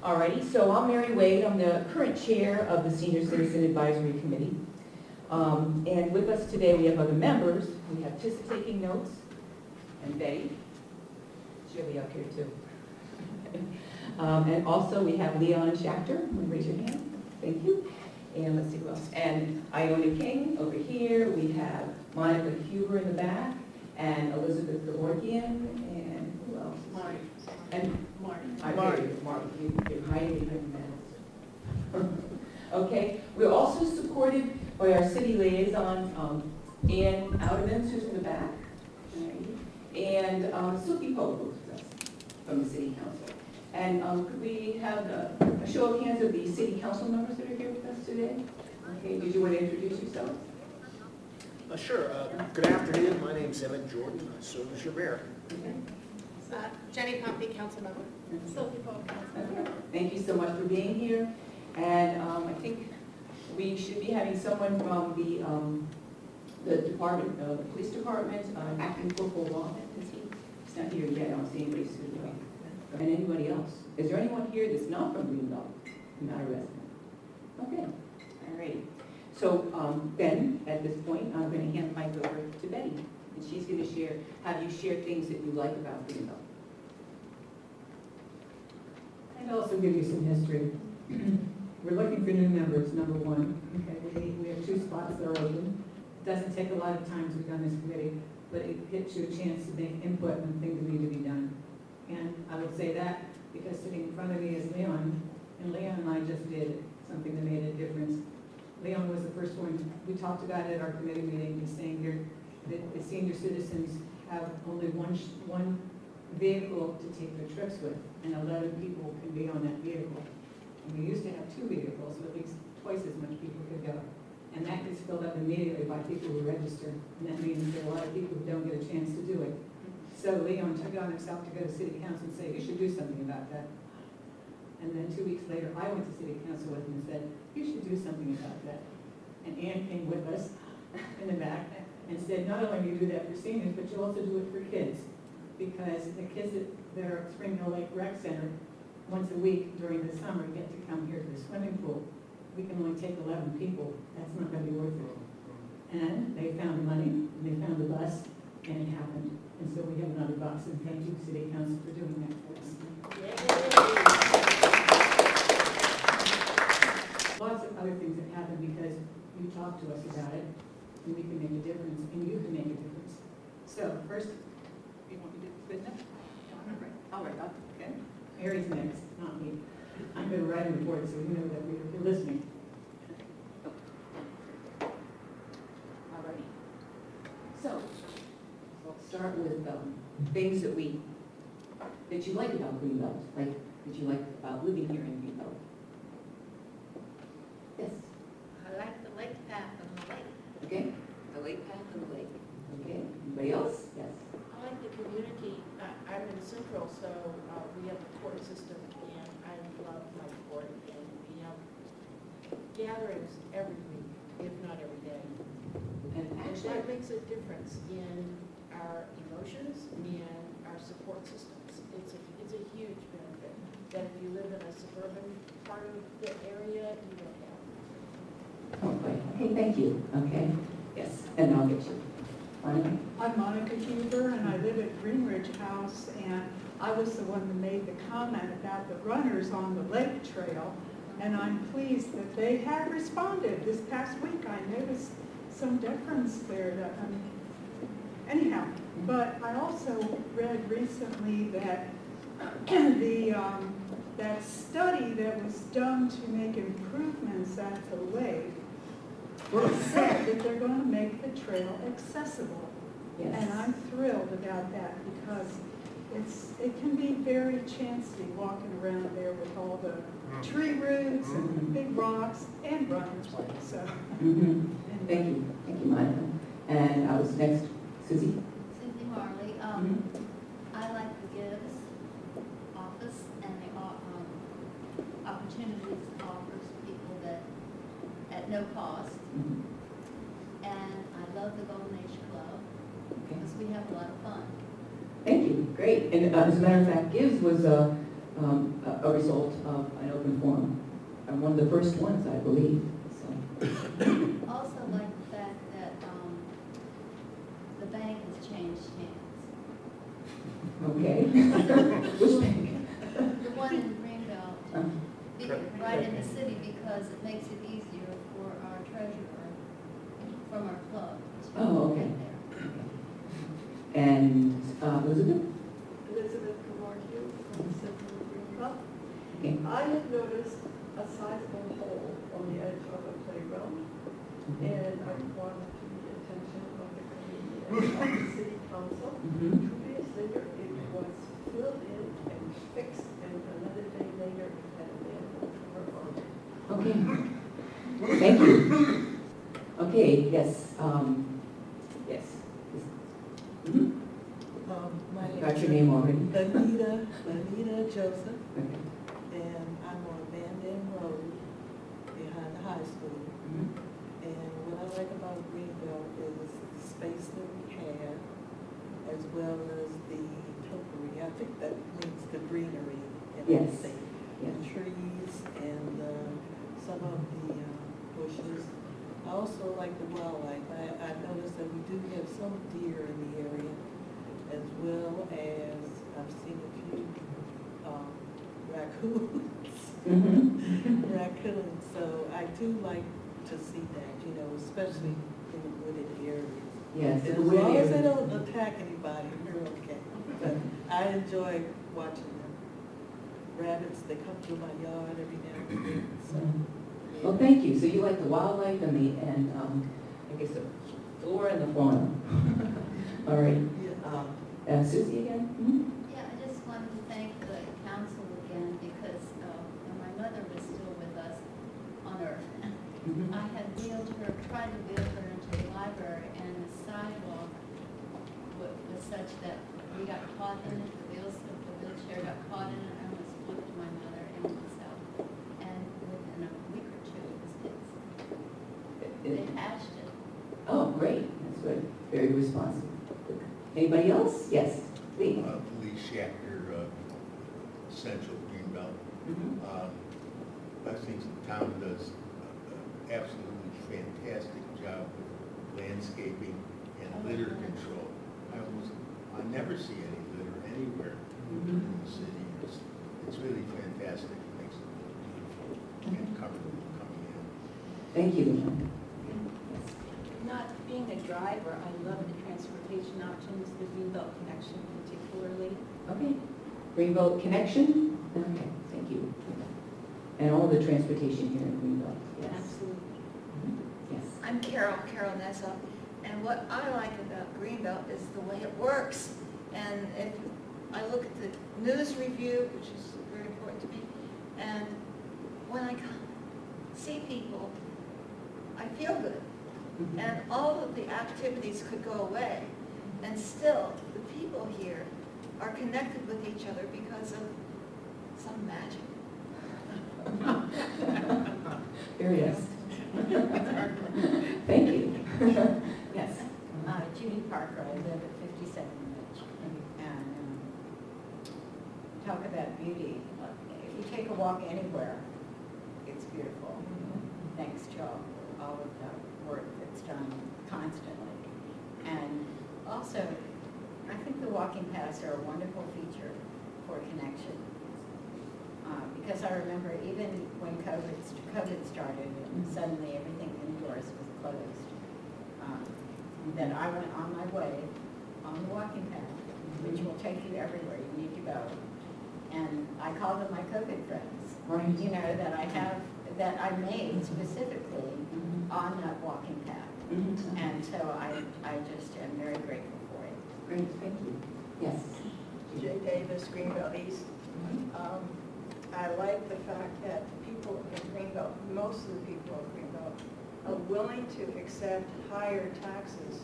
Alrighty, so I'm Mary Wade. I'm the current chair of the Senior Citizen Advisory Committee. And with us today, we have other members. We have Tissa taking notes, and Betty. She'll be up here too. And also we have Leon Schachter. Raise your hand. Thank you. And let's see who else. And Iona King over here. We have Monica Huber in the back, and Elizabeth Georgian, and who else? Marty. And Marty. Marty, you're hiding behind the mask. Okay, we're also supported by our city liaison, Ann Outermans, who's in the back, right? And Suki Pope, who's with us from the city council. And could we have a show of hands of the city council members that are here with us today? Okay, did you want to introduce yourself? Sure. Good afternoon. My name's Emmett Jordan. I serve as your mayor. Okay. Jenny Pompey, council member. Sylvia Pope, council member. Okay. Thank you so much for being here. And I think we should be having someone from the department, the police department, acting corporal Lawman. Is he? He's not here yet. I don't see anybody suited up. And anybody else? Is there anyone here that's not from Greenbelt, not a resident? Okay. All right. So Ben, at this point, I'm going to hand the mic over to Betty, and she's going to have you share things that you like about Greenbelt. And also give you some history. We're looking for new members, number one. Okay, we have 2 spots that are open. It doesn't take a lot of time to be on this committee, but it gives you a chance to make input on things that need to be done. And I will say that because sitting in front of me is Leon, and Leon and I just did something that made a difference. Leon was the first one. We talked about it at our committee meeting, he's saying here that the senior citizens have only one vehicle to take their trips with, and 11 people can be on that vehicle. And we used to have 2 vehicles, so at least twice as much people could go. And that gets filled up immediately by people who register, and that means there are a lot of people who don't get a chance to do it. So Leon took it on himself to go to city council and say, you should do something about that. And then 2 weeks later, I went to city council with him and said, you should do something about that. And Ann came with us in the back and said, not only do you do that for seniors, but you also do it for kids. Because the kids that are at Spring Hill Lake Rec Center, once a week during the summer, get to come here to the swimming pool. We can only take 11 people. That's not going to be worth it. And they found the money, and they found the bus, and it happened. And so we have another bus, and thank you, City Council, for doing that for us. Lots of other things have happened because you talk to us about it, and we can make a difference, and you can make a difference. So first, you want me to do this business? All right, okay. Mary's next, not me. I'm going to write a report so you know that you're listening. All righty. So we'll start with things that you like about Greenbelt, like that you like about living here in Greenbelt. Yes. I like the lake path and the lake. Okay. The lake path and the lake. Okay. Anybody else? Yes. I like the community. I'm in Central, so we have a court system, and I love my court. And we have gatherings every week, if not every day. And And actually, that makes a difference in our emotions and our support systems. It's a huge benefit that if you live in a suburban part of the area, you don't have. okay, thank you. Okay. Yes. And I'll get you. Monica? I'm Monica Huber, and I live at Greenridge House, and I was the one that made the comment about the runners on the lake trail, and I'm pleased that they have responded. This past week, I noticed some difference there. Anyhow, but I also read recently that that study that was done to make improvements at the lake said that they're going to make the trail accessible. Yes. And I'm thrilled about that because it can be very chancy walking around there with all the tree roots and the big rocks and runners. So, Mm-hmm. Thank you. Thank you, Monica. And I was next, Susie. Susie Marley. I like the Gives office and the opportunities it offers people that at no cost. Mhm. And I love the Golden Age Club Okay. because we have a lot of fun. Thank you. Great. And as a matter of fact, Gibbs was a result of an open forum. And one of the first ones, I believe, so. Also like the fact that, the bank has changed hands. Okay. Which bank? The one in Greenbelt, right in the city, because it makes it easier for our treasurer from our club to Oh, okay. get there. And Elizabeth? Elizabeth Camargue from the Central Greenbelt. Okay. I have noticed a sizable hole on the edge of the playground, and I brought it to the attention of the committee and of the city council. Mhm. 2 days later, it was filled in and fixed, and another day later, it had a manhole cover on it. Okay. Thank you. Okay, yes, yes. Mhm. My name Got is your name already? Anita Joseph, Okay. and I'm on Van Dam Road behind the high school. Mhm. And what I like about Greenbelt is the space that we have, as well as the topiary. I think that means the greenery in the Yes. state. Yes. The trees and some of the bushes. I also like the wildlife. I noticed that we do have some deer in the area, as well as I've seen a few raccoons. Mhm. Raccoons, so I do like to see that, especially in the wooded areas. Yes. As the way long as they're- they don't attack anybody, we're okay. But I enjoy watching them. Rabbits, they come through my yard every now and then, so. Mhm. Well, thank you. So you like the wildlife and I guess the flora and the fauna. All right. Yeah. Susie again? Mhm. Yeah, I just wanted to thank the council again, because when my mother was still with us on Earth, Mhm. I had tried to wheel her into the library, and the sidewalk was such that we got caught in it, the wheelchair got caught in it, I almost flipped my mother and myself. And within a week or two, it was fixed. They patched it. Oh, great. That's good. Very responsive. Anybody else? Yes, please. Lee Schachter, Central Greenbelt. Mhm. I think the town does an absolutely fantastic job with landscaping and litter control. I never see any litter anywhere in the city. It's really fantastic. It makes it look beautiful and comfortable coming in. Thank you. Leon. Not being a driver, I love the transportation options, the Greenbelt connection particularly. Okay. Greenbelt connection? Okay, thank you. And all the transportation here in Greenbelt, yes. Absolutely. Mhm. Yes. I'm Carol Nessa, and what I like about Greenbelt is the way it works. And if I look at the news review, which is very important to me, and when I see people, I feel good. Mhm. And all of the activities could go away, and still, the people here are connected with each other because of some magic. Very nice. Thank you. Yes. Judy Parker, I live at 57 Ridge, and talk about beauty. If you take a walk anywhere, it's beautiful, thanks to all of the work that's done constantly. And also, I think the walking paths are a wonderful feature for connection. Because I remember even when COVID started and suddenly everything indoors was closed, that I went on my way on the walking path, which will take you everywhere you need to go. And I call them my COVID friends, Right. that I have, that I made specifically on that walking path. Mhm. And so I just am very grateful for it. Great, thank you. Yes. Jay Davis, Greenbelt East. I like the fact that people in Greenbelt, most of the people in Greenbelt, are willing to accept higher taxes,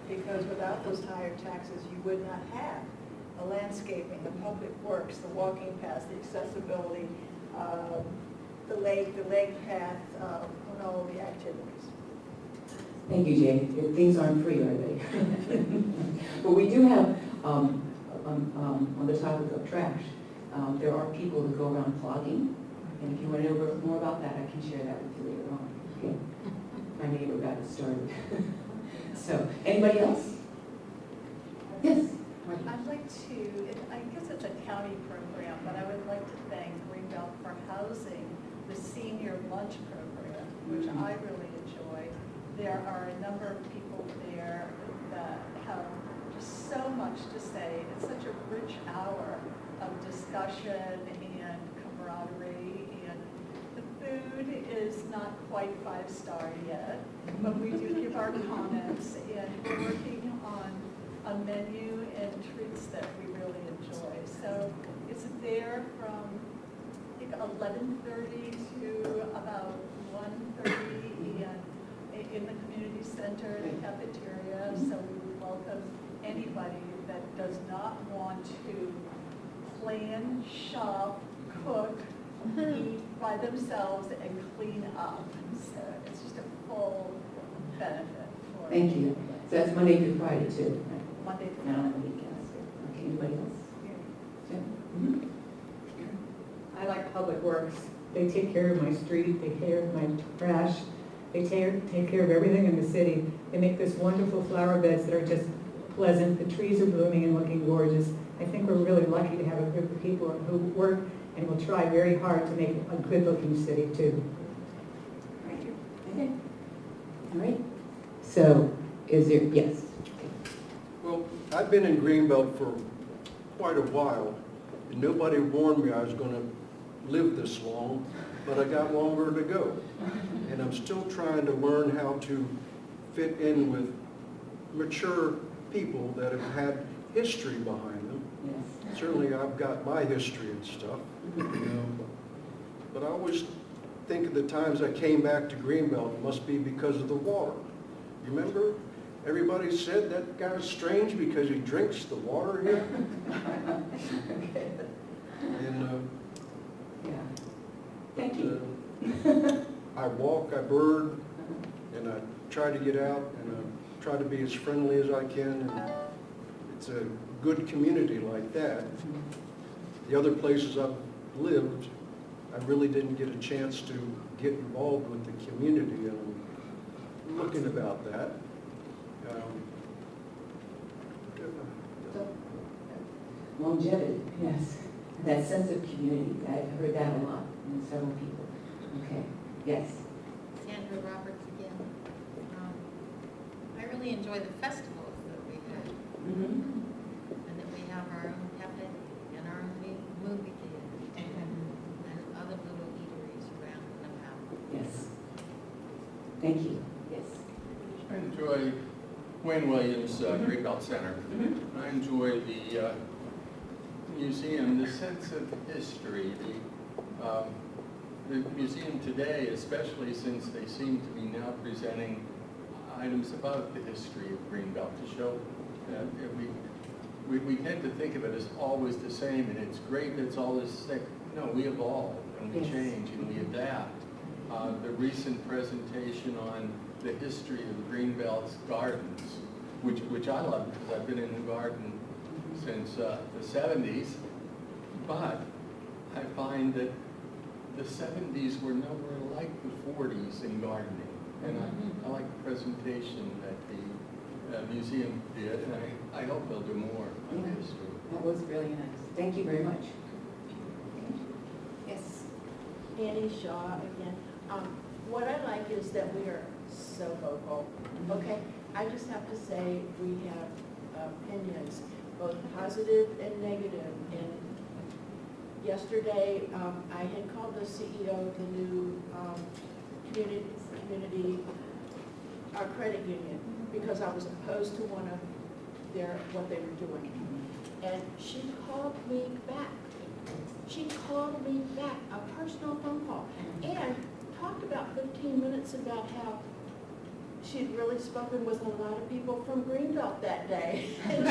because without those higher taxes, you would not have the landscaping, the public works, the walking paths, the accessibility, the lake path, and all the activities. Thank you, Jay. Things aren't free, are they? But we do have, on the topic of trash, There are people who go around plugging, and if you want to know more about that, I can share that with you later on. Okay? My neighbor got it started. So, anybody else? Yes? Marty? I'd like to, I guess it's a county program, but I would like to thank Greenbelt for housing the senior lunch program, which I really enjoy. There are a number of people there that have just so much to say. It's such a rich hour of discussion and camaraderie, and the food is not quite 5-star yet, but we do give our comments, and we're working on a menu and treats that we really enjoy. So it's there from I think 11:30 to about 1:30, and in the community center, the cafeteria. So we would welcome anybody that does not want to plan, shop, cook, eat by themselves, and clean up. So it's just a full benefit for. Thank you. So that's Monday through Friday too, right? Monday to Not on Friday. the weekends. Okay, anybody else? Jim? Mhm. I like Public Works. They take care of my street, they take care of my trash, they take care of everything in the city. They make this wonderful flower beds that are just pleasant. The trees are blooming and looking gorgeous. I think we're really lucky to have a group of people who work and will try very hard to make a good-looking city too. Thank you. Okay. All right. So, is there, yes? Well, I've been in Greenbelt for quite a while, and nobody warned me I was going to live this long, but I got longer to go. And I'm still trying to learn how to fit in with mature people that have had history behind them. Yes. Certainly I've got my history and stuff, you know, but I always think of the times I came back to Greenbelt, it must be because of the water. You remember? Everybody said that guy's strange because he drinks the water here. Okay. And Yeah. Thank you. I walk, I bird, and I try to get out, and I try to be as friendly as I can. And it's a good community like that. The other places I've lived, I really didn't get a chance to get involved with the community, and I'm looking about that. Longevity, yes. That sense of community, I've heard that a lot from several people. Okay, yes. Sandra Roberts again. I really enjoy the festivals that we have, Mm-hmm. and that we have our own cafe and our own movie theater and other little eateries around and about. Yes. Thank you. Yes. I enjoy Wayne Williams Greenbelt Center. Mm-hmm. I enjoy the museum, the sense of history, the museum today, especially since they seem to be now presenting items about the history of Greenbelt to show that we tend to think of it as always the same, and it's great that it's all this thing. No, we evolve and we Yes. change and we adapt. The recent presentation on the history of Greenbelt's gardens, which I love because I've been in the garden since the 70s, but I find that the 70s were nowhere like the 40s in gardening. And I like the presentation that the museum did, and I hope they'll do more on Yeah. history. That was really nice. Thank you very much. Yes. Annie Shaw again. What I like is that we are so vocal, okay? I just have to say, we have opinions, both positive and negative. And yesterday, I had called the CEO of the new community, our credit union, because I was opposed to one of what they were doing. And she called me back. She called me back, a personal phone call, and talked about 15 minutes about how she'd really spoken with a lot of people from Greenbelt that day. And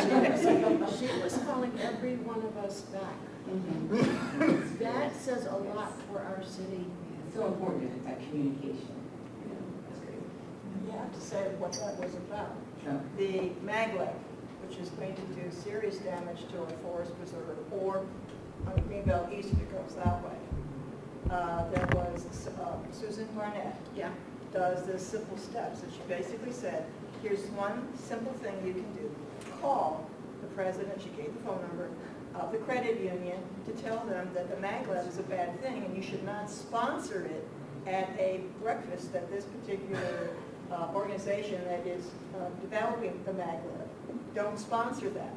she was calling every one of us back. That says a lot for our city. It's so important, that communication. Yeah, that's great. You have to say what that was about. So, The maglev, which is going to do serious damage to a forest preserve or on Greenbelt East that goes that way. There was Susan Barnett. Yeah. Does the simple steps, and she basically said, here's one simple thing you can do. Call the president, she gave the phone number, of the credit union to tell them that the maglev is a bad thing and you should not sponsor it at a breakfast at this particular organization that is developing the maglev. Don't sponsor that.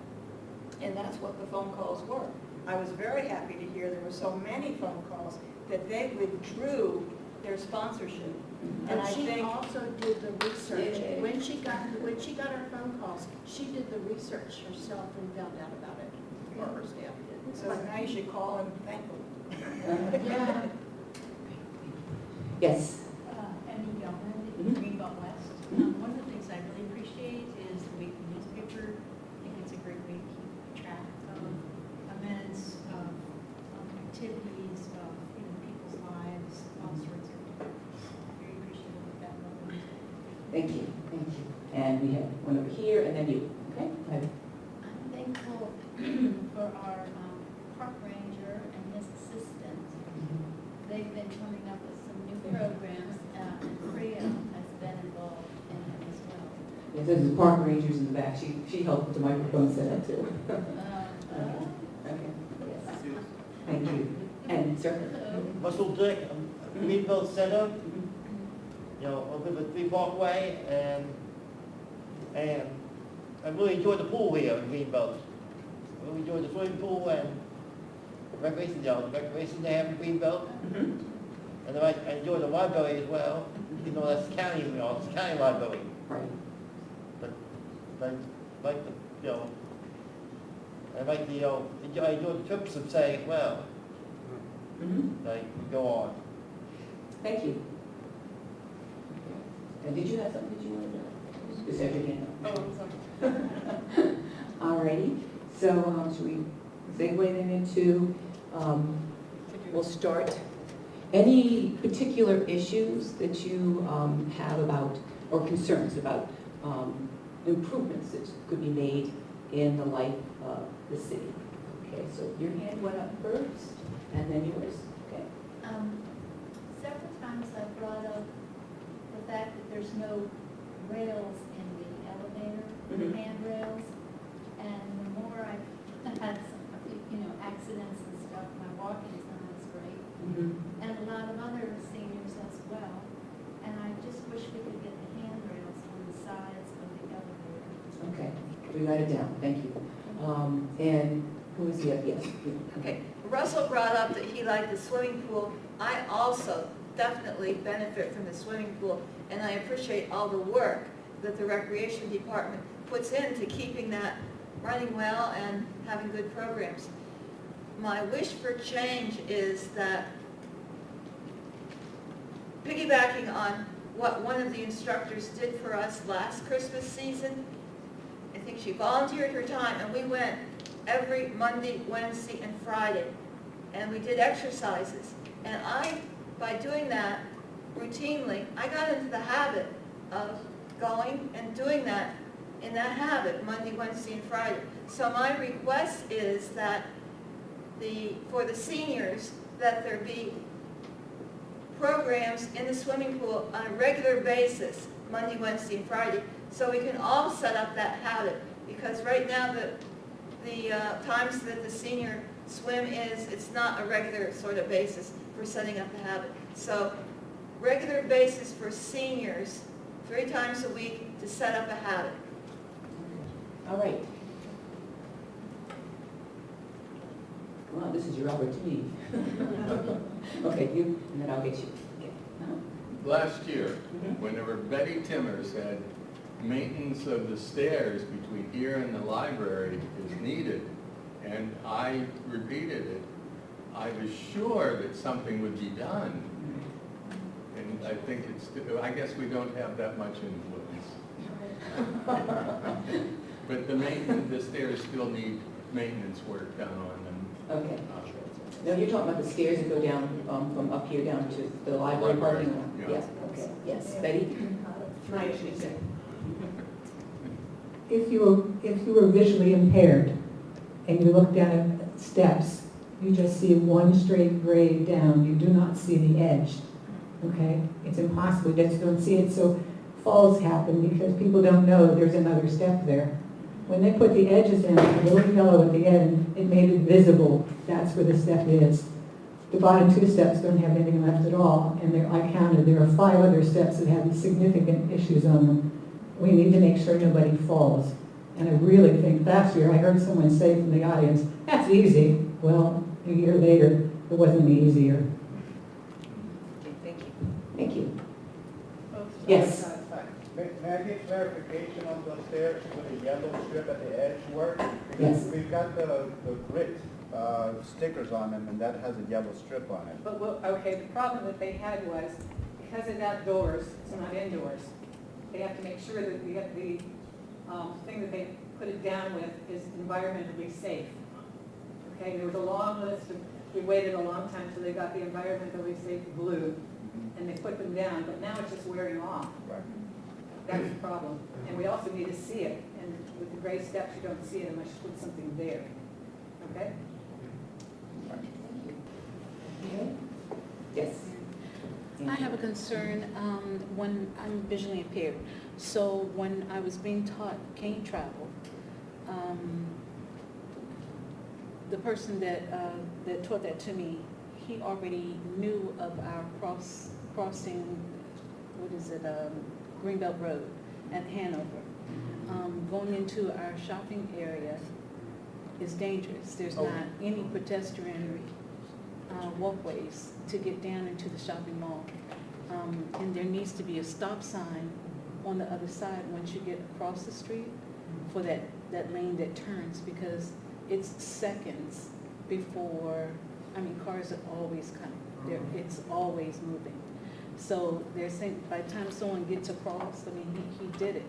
And that's what the phone calls were. I was very happy to hear there were so many phone calls that they withdrew their sponsorship. And But I she think, also did the research. Yeah. When she got her phone calls, she did the research herself and found out about it, or her staff did. so now you should call and thank them. Yeah. Yes. Emmy Gelman, Mhm. Greenbelt West. One of the things I really appreciate is the weekly newspaper. I think it's a great way to keep track of events, of activities, of people's lives, all sorts of very appreciative of that. Thank you, thank you. And we have one over here, and then you, okay? Go ahead. I'm thankful for our park ranger and his assistant. They've been coming up with some new programs, and Priya has been involved in it as well. Yes, there's the park rangers in the back. She helped with the microphone setup too. Okay, yes. Thank you. And sir? Russell Dick, Greenbelt Center, you know, I live at 3 Parkway, and I really enjoy the pool here in Greenbelt. I really enjoy the swimming pool and recreation, the recreation they have in Greenbelt. And I enjoy the library as well, even though that's county, it's county library. Right. But like the, I like the, I enjoy the trips of saying, well, like, go on. Thank you. And did you have something that you wanted to, just have your hand up? Oh, I'm sorry. All righty, so should we segue then into, we'll start. Any particular issues that you have about, or concerns about improvements that could be made in the life of the city? Okay, so your hand went up first, and then yours, okay? Several times I've brought up the fact that there's no rails in the elevator, handrails, and the more I've had some, accidents and stuff, my walking's not as great, and a lot of other seniors as well, and I just wish we could get the handrails on the sides of the elevator. Okay, we got it down, thank you. And who is the, yes? Okay, Russell brought up that he liked the swimming pool. I also definitely benefit from the swimming pool, and I appreciate all the work that the recreation department puts into keeping that running well and having good programs. My wish for change is that, piggybacking on what one of the instructors did for us last Christmas season, I think she volunteered her time, and we went every Monday, Wednesday, and Friday, and we did exercises. And by doing that routinely, I got into the habit of going and doing that in that habit, Monday, Wednesday, and Friday. So my request is that for the seniors, that there be programs in the swimming pool on a regular basis, Monday, Wednesday, and Friday, so we can all set up that habit. Because right now, the times that the senior swim it's not a regular sort of basis for setting up the habit. So regular basis for seniors, 3 times a week to set up a habit. All right. Well, this is your opportunity. Okay, you, and then I'll get you. Okay. Last year, whenever Betty Timmers had maintenance of the stairs between here and the library is needed, and I repeated it, I was sure that something would be done. And I think I guess we don't have that much influence. But the stairs still need maintenance work done on them. Okay. No, you're talking about the stairs that go down from up here down to the library parking lot? Yeah. Yes, okay, yes. Betty? If you were visually impaired and you look down at steps you just see one straight grade down. You do not see the edge, okay? It's impossible, you just don't see it, so falls happen because people don't know there's another step there. When they put the edges in, the little yellow at the end, it made it visible. That's where the step is. The bottom 2 steps don't have anything left at all, and I counted, there are 5 other steps that have significant issues on them. We need to make sure nobody falls. And I really think last year, I heard someone say from the audience, that's easy. Well, a year later, it wasn't any easier. Okay, thank you. Thank you. Oh, Yes. May I get clarification on the stairs with the yellow strip at the edge work? Yes. Because we've got the grit stickers on them, and that has a yellow strip on it. But, okay, the problem that they had was, because it's outdoors, it's not indoors. They have to make sure that the thing that they put it down with is environmentally safe. Okay, there was a long list of, we waited a long time till they got the environmentally safe blue, and they put them down, but now it's just wearing off. Right. That's the problem. And we also need to see it, and with the gray steps, you don't see it unless you put something there. Okay? Yes. I have a concern when I'm visually impaired. So when I was being taught cane travel, the person that taught that to me, he already knew of our crossing, what is it, Greenbelt Road at Hanover. Going into our shopping area is dangerous. There's not any pedestrian walkways to get down into the shopping mall. And there needs to be a stop sign on the other side once you get across the street for that lane that turns, because it's seconds before, cars are always coming. It's always moving. So they're saying by the time someone gets across, he did it.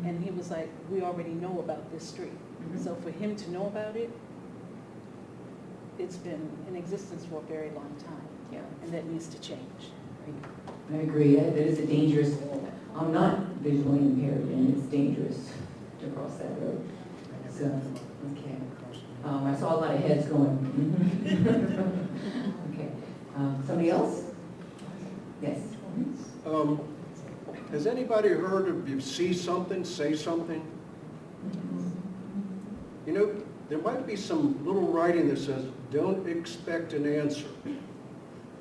And he was like, we already know about this street. So for him to know about it, it's been in existence for a very long time. Yeah. And that needs to change. I agree, that is a dangerous, I'm not visually impaired, and it's dangerous to cross that road. So, okay. I saw a lot of heads going. Okay. Somebody else? Yes. Has anybody heard of you see something, say something? You know, there might be some little writing that says, don't expect an answer.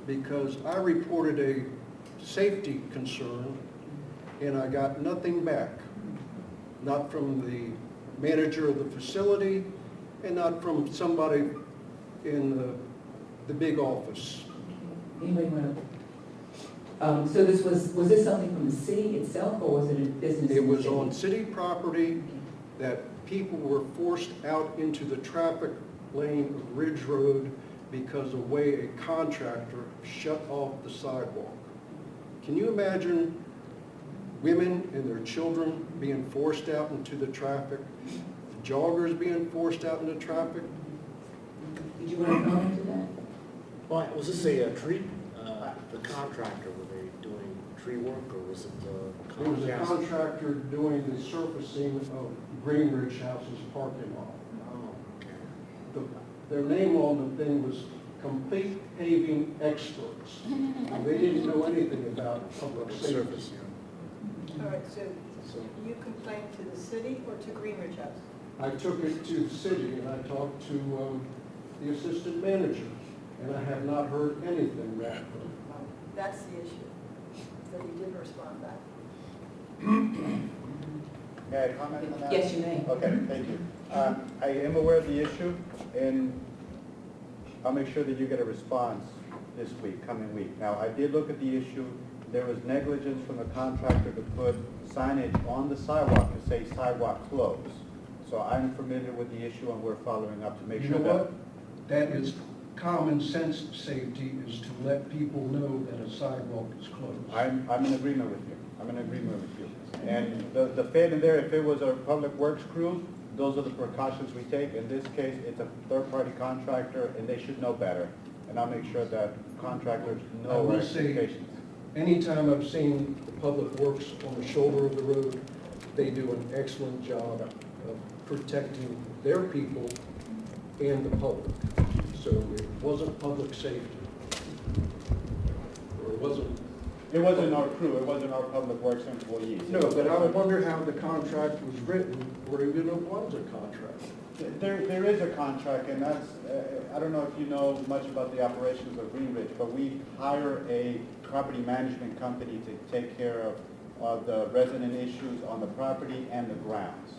Because I reported a safety concern and I got nothing back. Not from the manager of the facility and not from somebody in the big office. Anybody want to? So this was this something from the city itself, or was it a business? It was on city property that people were forced out into the traffic lane of Ridge Road because of the way a contractor shut off the sidewalk. Can you imagine women and their children being forced out into the traffic, joggers being forced out into traffic? Did you want to comment to that? Well, was this a tree, the contractor, were they doing tree work, or was it It was a contractor doing the surfacing of Greenridge House's parking lot. Oh, okay. Their name on the thing was Complete Paving Experts. And they didn't know anything about public safety. Surface, All right, so you complained to the city or to Greenridge House? I took it to the city and I talked to the assistant manager, and I have not heard anything back. That's the issue, that he didn't respond back. May I comment on that? Yes, you may. Okay, thank you. I am aware of the issue, and I'll make sure that you get a response this week, coming week. Now, I did look at the issue. There was negligence from the contractor to put signage on the sidewalk to say sidewalk closed. So I'm familiar with the issue, and we're following up to make sure that... You know what? That is common sense safety, is to let people know that a sidewalk is closed. I'm in agreement with you. I'm in agreement with you. And the failure there, if it was a public works crew, those are the precautions we take. In this case, it's a third-party contractor, and they should know better. And I'll make sure that contractors I know our will say, expectations. anytime I've seen the public works on the shoulder of the road, they do an excellent job of protecting their people and the public. So it wasn't public safety. Or it wasn't. It wasn't our crew, it wasn't our public works employees. No, but I wonder how the contract was written, or even if it was a contract. There is a contract, and that's, I don't know if you know much about the operations of Greenridge, but we hire a property management company to take care of the resident issues on the property and the grounds.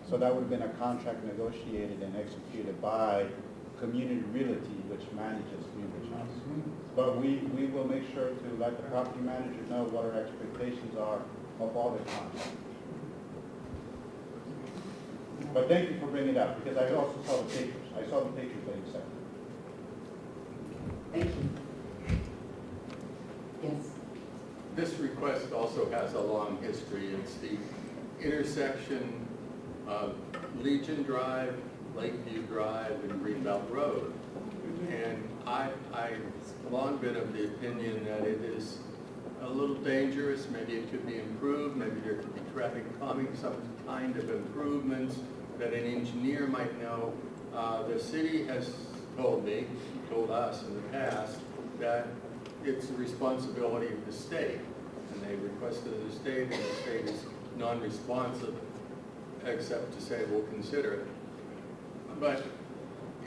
So that would have been a contract negotiated and executed by Community Realty, which manages Greenridge House. But we will make sure to let the property manager know what our expectations are of all the contracts. But thank you for bringing it up, because I also saw the pictures. I saw the pictures that you sent. Thank you. Yes. This request also has a long history. It's the intersection of Legion Drive, Lakeview Drive, and Greenbelt Road. And I've long been of the opinion that it is a little dangerous. Maybe it could be improved. Maybe there could be traffic calming, some kind of improvements that an engineer might know. The city has told us in the past, that it's the responsibility of the state. And they requested of the state, and the state is non-responsive, except to say we'll consider it. But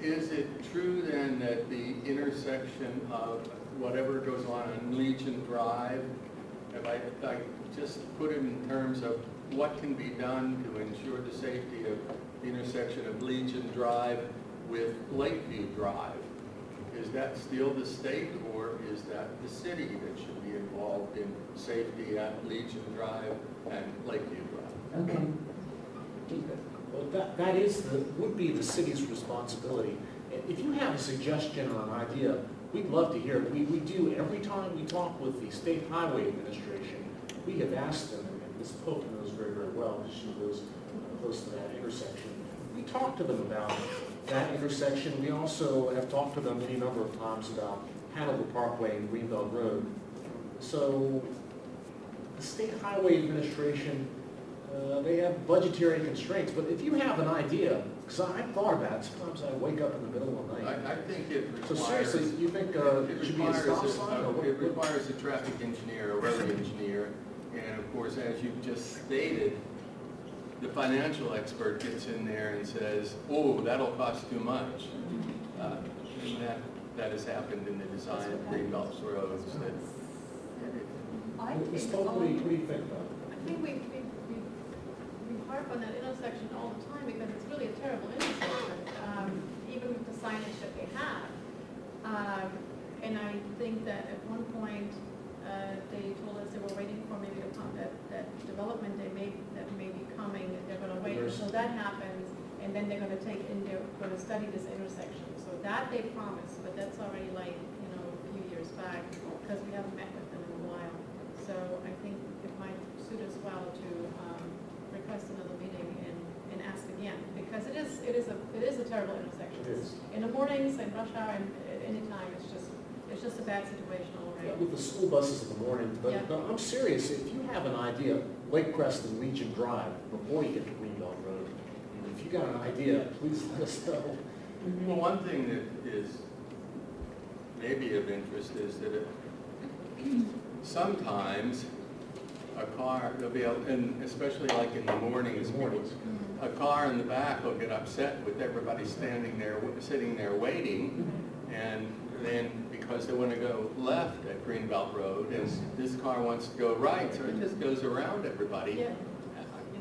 is it true then that the intersection of whatever goes on Legion Drive, if I just put it in terms of what can be done to ensure the safety of the intersection of Legion Drive with Lakeview Drive, is that still the state, or is that the city that should be involved in safety at Legion Drive and Lakeview Drive? Okay. Well, that would be the city's responsibility. If you have a suggestion or an idea, we'd love to hear it. We do, every time we talk with the State Highway Administration, we have asked them, and Ms. Pope knows very, very well, because she lives close to that intersection. We talk to them about that intersection. We also have talked to them any number of times about Hanover Parkway and Greenbelt Road. So the State Highway Administration, they have budgetary constraints, but if you have an idea, because I've thought about it, sometimes I wake up in the middle of the night. I think it requires... So seriously, you think it should be a stop sign? It requires a traffic engineer, a road engineer, and of course, as you just stated, the financial expert gets in there and says, oh, that'll cost too much. And that has happened in the design of Greenbelt roads. I Ms. think, Pope, what do you think about it? I think we harp on that intersection all the time because it's really a terrible intersection, even with the signage that they have. And I think that at one point, they told us they were waiting for maybe that development that may be coming, and they're gonna wait until that happens, and then they're gonna they're gonna study this intersection. So that they promised, but that's already like, a few years back, because we haven't met with them in a while. So I think it might suit us well to request another meeting and ask again, because it is a terrible intersection. It is. In the mornings and rush hour and at any time, it's just a bad situation Yeah, already. with the school buses in the morning, but Yeah. no, I'm serious, if you have an idea, Lake Crest and Legion Drive, before you get to Greenbelt Road, if you got an idea, please let us know. Well, one thing that is maybe of interest is that sometimes a car, there'll be, and especially like in the mornings, a car in the back will get upset with everybody standing there, sitting there waiting, and then because they want to go left at Greenbelt Road, and this car wants to go right, so it just goes around everybody. Yeah.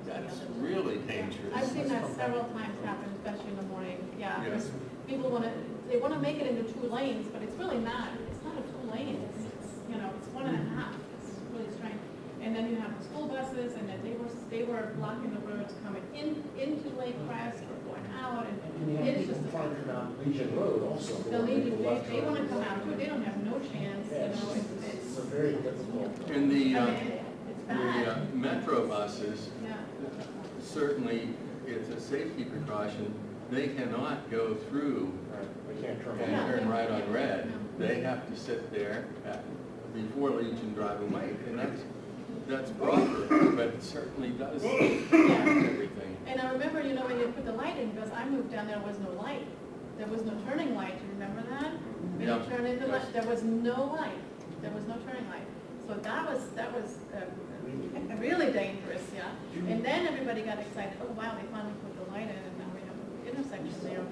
That's really dangerous. I've seen that several times happen, especially in the morning, yeah. Yeah. Because people they want to make it into 2 lanes, but it's really not. It's not a 2 lane, it's 1.5. It's really strange. And then you have the school buses, and then they were blocking the roads coming into Lake Crest or going out, and it's just trying to come out Legion Road also. the Legion, they want to come out too, they don't have no chance, It's very difficult. And the, it's bad. metro buses, Yeah. certainly it's a safety precaution. They cannot go through They can't turn and around. turn right on red. They have to sit there before Legion Drive and wait, and that's proper, but it certainly does everything. And I remember, when you put the light in, because I moved down there was no light. there was no turning light, you remember that? When Yeah. you turn into, there was no light, there was no turning light. So that was really dangerous, yeah. And then everybody got excited, oh wow, they finally put the light in and now we have an intersection there,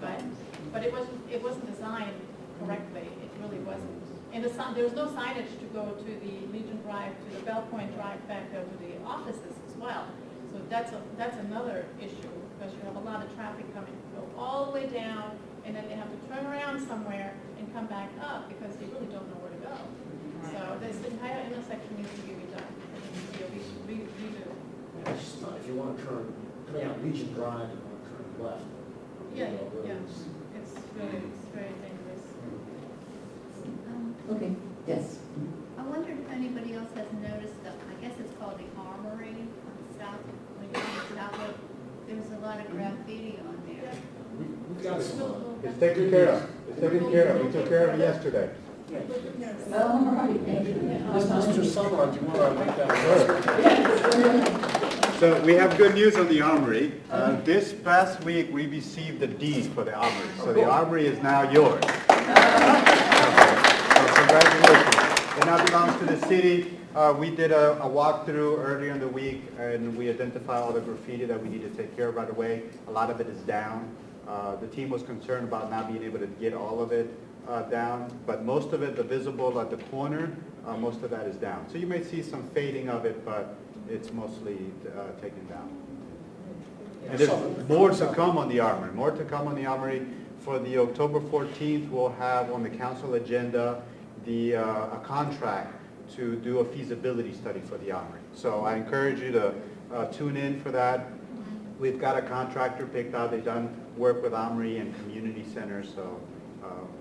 but it wasn't designed correctly, it really wasn't. And there was no signage to go to the Legion Drive, to the Bell Point Drive, back there to the offices as well. So that's another issue, because you have a lot of traffic coming, go all the way down, and then they have to turn around somewhere and come back up, because they really don't know where to go. So this entire intersection needs to be redone. Redo. It's just not, if you want to turn, coming out Legion Drive, you want to turn left. Yeah, yeah, it's very dangerous. Okay, yes. I wondered if anybody else has noticed that, I guess it's called the Armory on South, when you're on Southwood. There's a lot of graffiti on there. We've got some. It's taken care of. It's taken care of. We took care of it yesterday. All right. Mr. Summer, do you want to make that? So we have good news on the Armory. This past week, we received the deed for the Armory. So the Armory is now yours. So congratulations. It now belongs to the city. We did a walkthrough earlier in the week, and we identified all the graffiti that we need to take care of right away. A lot of it is down. The team was concerned about not being able to get all of it down, but most of it, the visible at the corner, most of that is down. So you may see some fading of it, but it's mostly taken down. And there's more to come on the Armory. More to come on the Armory. For the October 14th, we'll have on the council agenda a contract to do a feasibility study for the Armory. So I encourage you to tune in for that. We've got a contractor picked out. They've done work with Armory and community centers. So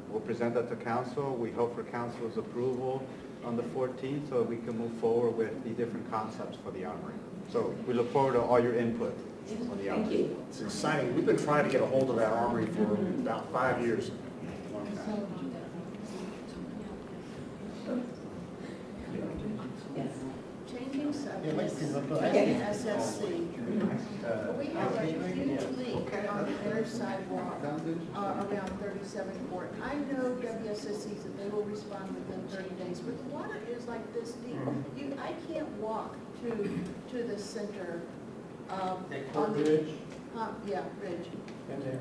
we'll present that to council. We hope for council's approval on the 14th so we can move forward with the different concepts for the Armory. So we look forward to all your input on the Armory. Thank you. It's exciting. We've been trying to get a hold of that Armory for about 5 years. Yes. Changing Yeah, let's subjects, do it. SSC. We have a huge leak on the inner sidewalk around 37 Court. I know WSSC said they will respond within 30 days, but the water is like this deep. I can't walk to the center of. That Court Ridge? Yeah, Ridge. Been there.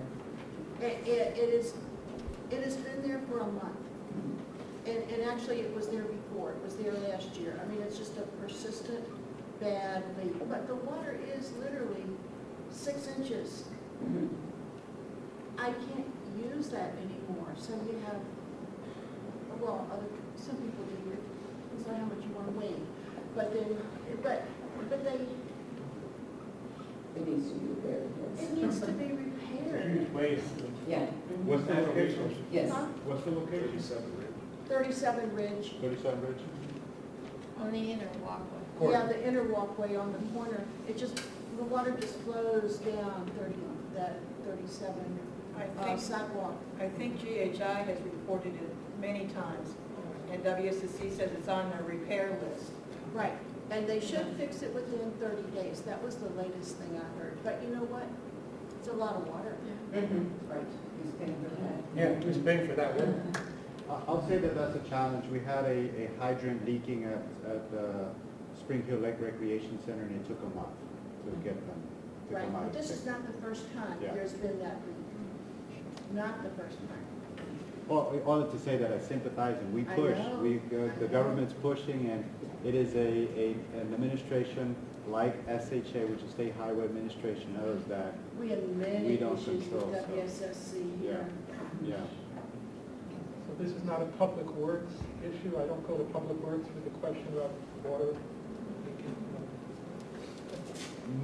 It has been there for a month. And actually, it was there before. It was there last year. I mean, it's just a persistent bad leak. But the water is literally 6 inches. I can't use that anymore. So you have, well, some people do it. It's not how much you want to wait. But then, but they, It needs to be repaired. it needs to be repaired. Waste. Yeah. What's the location? Yes. Huh? What's the location? 37 Ridge. 37 Ridge? On the inner walkway. Yeah, the inner walkway on the corner, the water just flows down 37 sidewalk. I think GHI has reported it many times, and WSSC says it's on their repair list. Right, and they should fix it within 30 days. That was the latest thing I heard. But you know what? It's a lot of water. Right. Who's paying for that? Yeah, who's paying for that work? I'll say that that's a challenge. We had a hydrant leaking at Spring Hill Lake Recreation Center, and it took a month to get them to Right, come out but and this fix is it. not the first time Yeah. there's been that leak. Not the first time. Well, all to say that I sympathize and we I push. know. The government's pushing, and it is an administration like SHA, which is State Highway Administration, knows that. We have We many don't issues control, with so. WSSC here. Yeah. So this is not a public works issue? I don't go to public works with the question about water?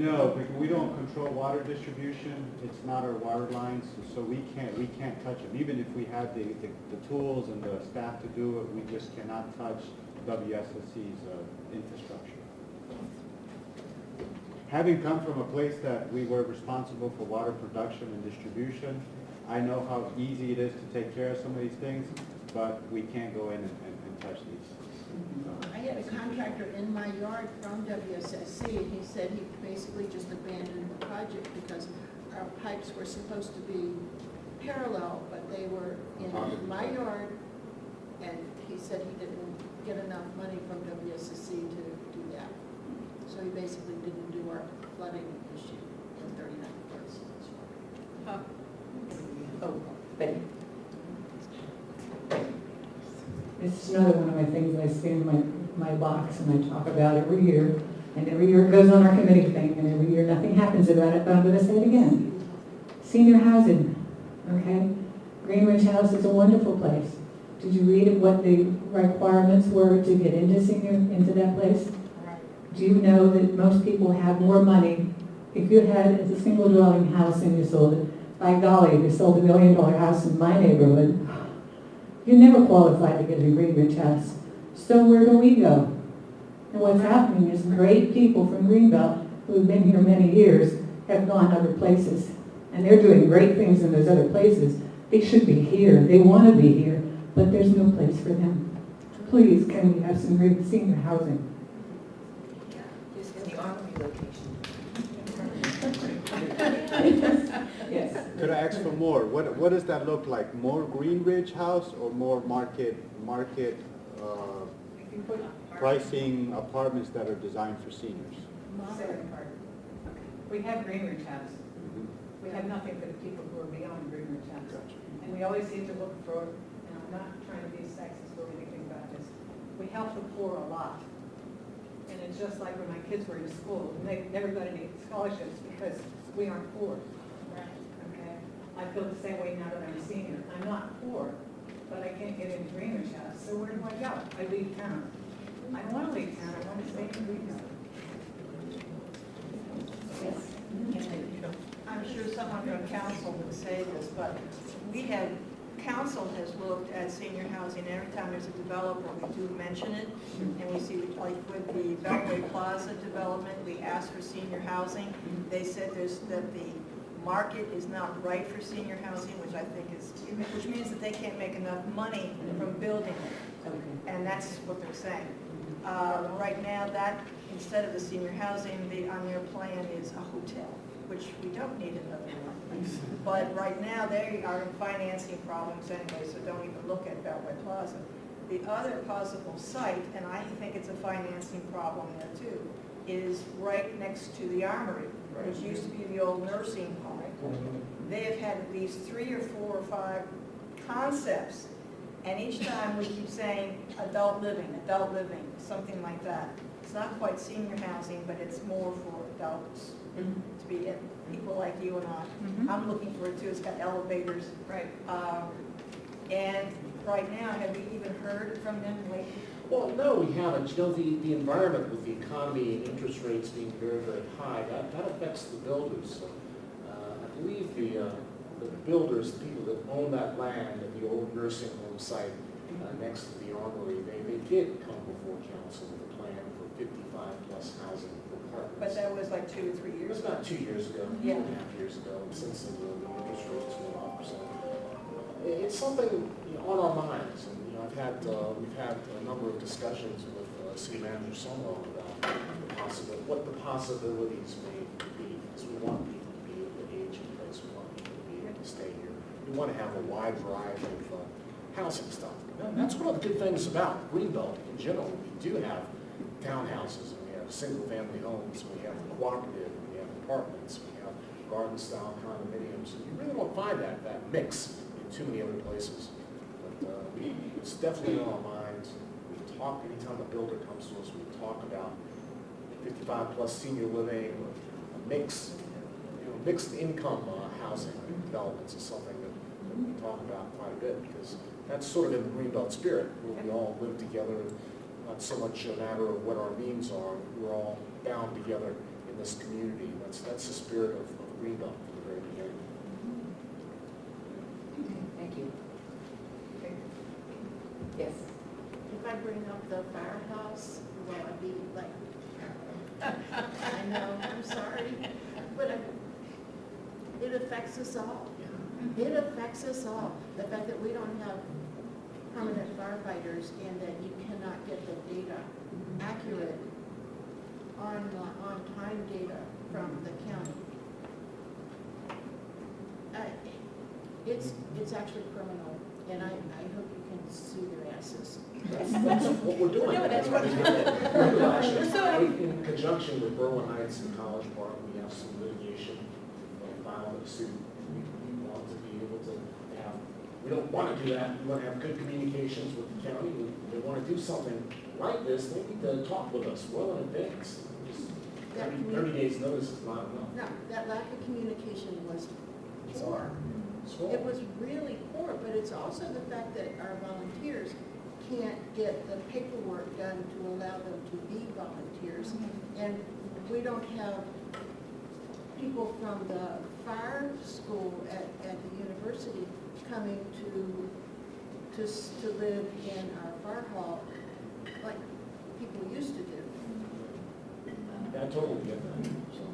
No, because we don't control water distribution. It's not our water lines, so we can't touch them. Even if we had the tools and the staff to do it, we just cannot touch WSSC's infrastructure. Having come from a place that we were responsible for water production and distribution, I know how easy it is to take care of some of these things, but we can't go in and touch these. I had a contractor in my yard from WSSC, and he said he basically just abandoned the project because our pipes were supposed to be parallel, but they were in my yard, and he said he didn't get enough money from WSSC to do that. So he basically didn't do our flooding issue in 39 parts. Oh, Betty. This is another one of my things that I see in my box and I talk about every year. And every year it goes on our committee thing, and every year nothing happens about it, but I'm gonna say it again. Senior housing, okay? Greenridge House is a wonderful place. Did you read what the requirements were to get into that place? Do you know that most people have more money? If you had a single dwelling house and you sold it, by golly, if you sold $1 million house in my neighborhood, you never qualified to get a Greenridge House. So where do we go? And what's happening is great people from Greenbelt who have been here many years have gone other places. And they're doing great things in those other places. They should be here. They want to be here, but there's no place for them. Please, can we have some great senior housing? Just in the Armory location. Yes. Could I ask for more? What does that look like? More Greenridge House or more market pricing apartments that are designed for seniors? Second part. We have Greenridge House. We have nothing for the people who are beyond Greenridge House. Gotcha. And we always seem to look for, and I'm not trying to be sexist or anything about this, we help the poor a lot. And it's just like when my kids were in school, and they never got any scholarships because we aren't poor. Okay? I feel the same way now that I'm a senior. I'm not poor, but I can't get into Greenridge House. So where do I go? I leave town. I don't want to leave town. I want to stay in Greenbelt. Yes. I'm sure someone from council would say this, but council has looked at senior housing. Every time there's a developer, we do mention it. And we see, like with the Beltway Plaza development, we asked for senior housing. They said that the market is not right for senior housing, which means that they can't make enough money from building it. Okay. And that's what they're saying. Right now, that, instead of the senior housing, on their plan is a hotel, which we don't need another one. But right now, they are in financing problems anyway, so don't even look at Beltway Plaza. The other possible site, and I think it's a financing problem there too, is right next to the Armory, which used to be the old nursing home. They have had at least 3 or 4 or 5 concepts, and each time we keep saying adult living, something like that. It's not quite senior housing, but it's more for adults to be in, people like you and I. I'm looking for it too. It's got elevators. Right. And right now, have we even heard from them lately? Well, no, we haven't. You know, the environment with the economy and interest rates being very, very high, that affects the builders. I believe the builders, the people that own that land at the old nursing home site next to the Armory, they did come before council with a plan for 55+ housing apartments. But that was like 2 or 3 It years was ago. about 2 years ago, Yeah. 2.5 years ago, and since then the interest rates went up. So it's something on our minds, and we've had a number of discussions with City Manager Summerall about what the possibilities may be, because we want people to be able to age in place, we want people to be able to stay here. We want to have a wide variety of housing stuff. And that's one of the good things about Greenbelt in general. We do have townhouses, and we have single-family homes, we have cooperative, and we have apartments, we have garden-style condominiums. And you really don't find that mix in too many other places. But it's definitely on our minds. We talk, anytime a builder comes to us, we talk about 55+ senior living, or mixed income housing developments is something that we talk about quite a bit, because that's sort of in the Greenbelt spirit, where we all live together, not so much a matter of what our needs are. We're all bound together in this community. That's the spirit of Greenbelt from the very beginning. Okay, thank you. Yes. If I bring up the firehouse, will I be like, I know, I'm sorry, but it affects us all. It affects us all. The fact that we don't have permanent firefighters and that you cannot get the data accurate on-time data from the county. It's actually criminal, and I hope you can sue their asses. That's what we're doing. No, that's what- We're actually, So- in conjunction with Berlin Heights and College Park, we have some litigation filed a suit. We want to be able to have, we don't want to do that, we want to have good communications with the county. We want to do something like this, they need to talk with us well in advance. Just 30 days notice is not enough. No, that lack of communication was poor. It was really poor, but it's also the fact that our volunteers can't get the paperwork done to allow them to be volunteers. And we don't have people from the fire school at the university coming to live in our fire hall like people used to do. Yeah, I totally get that. So,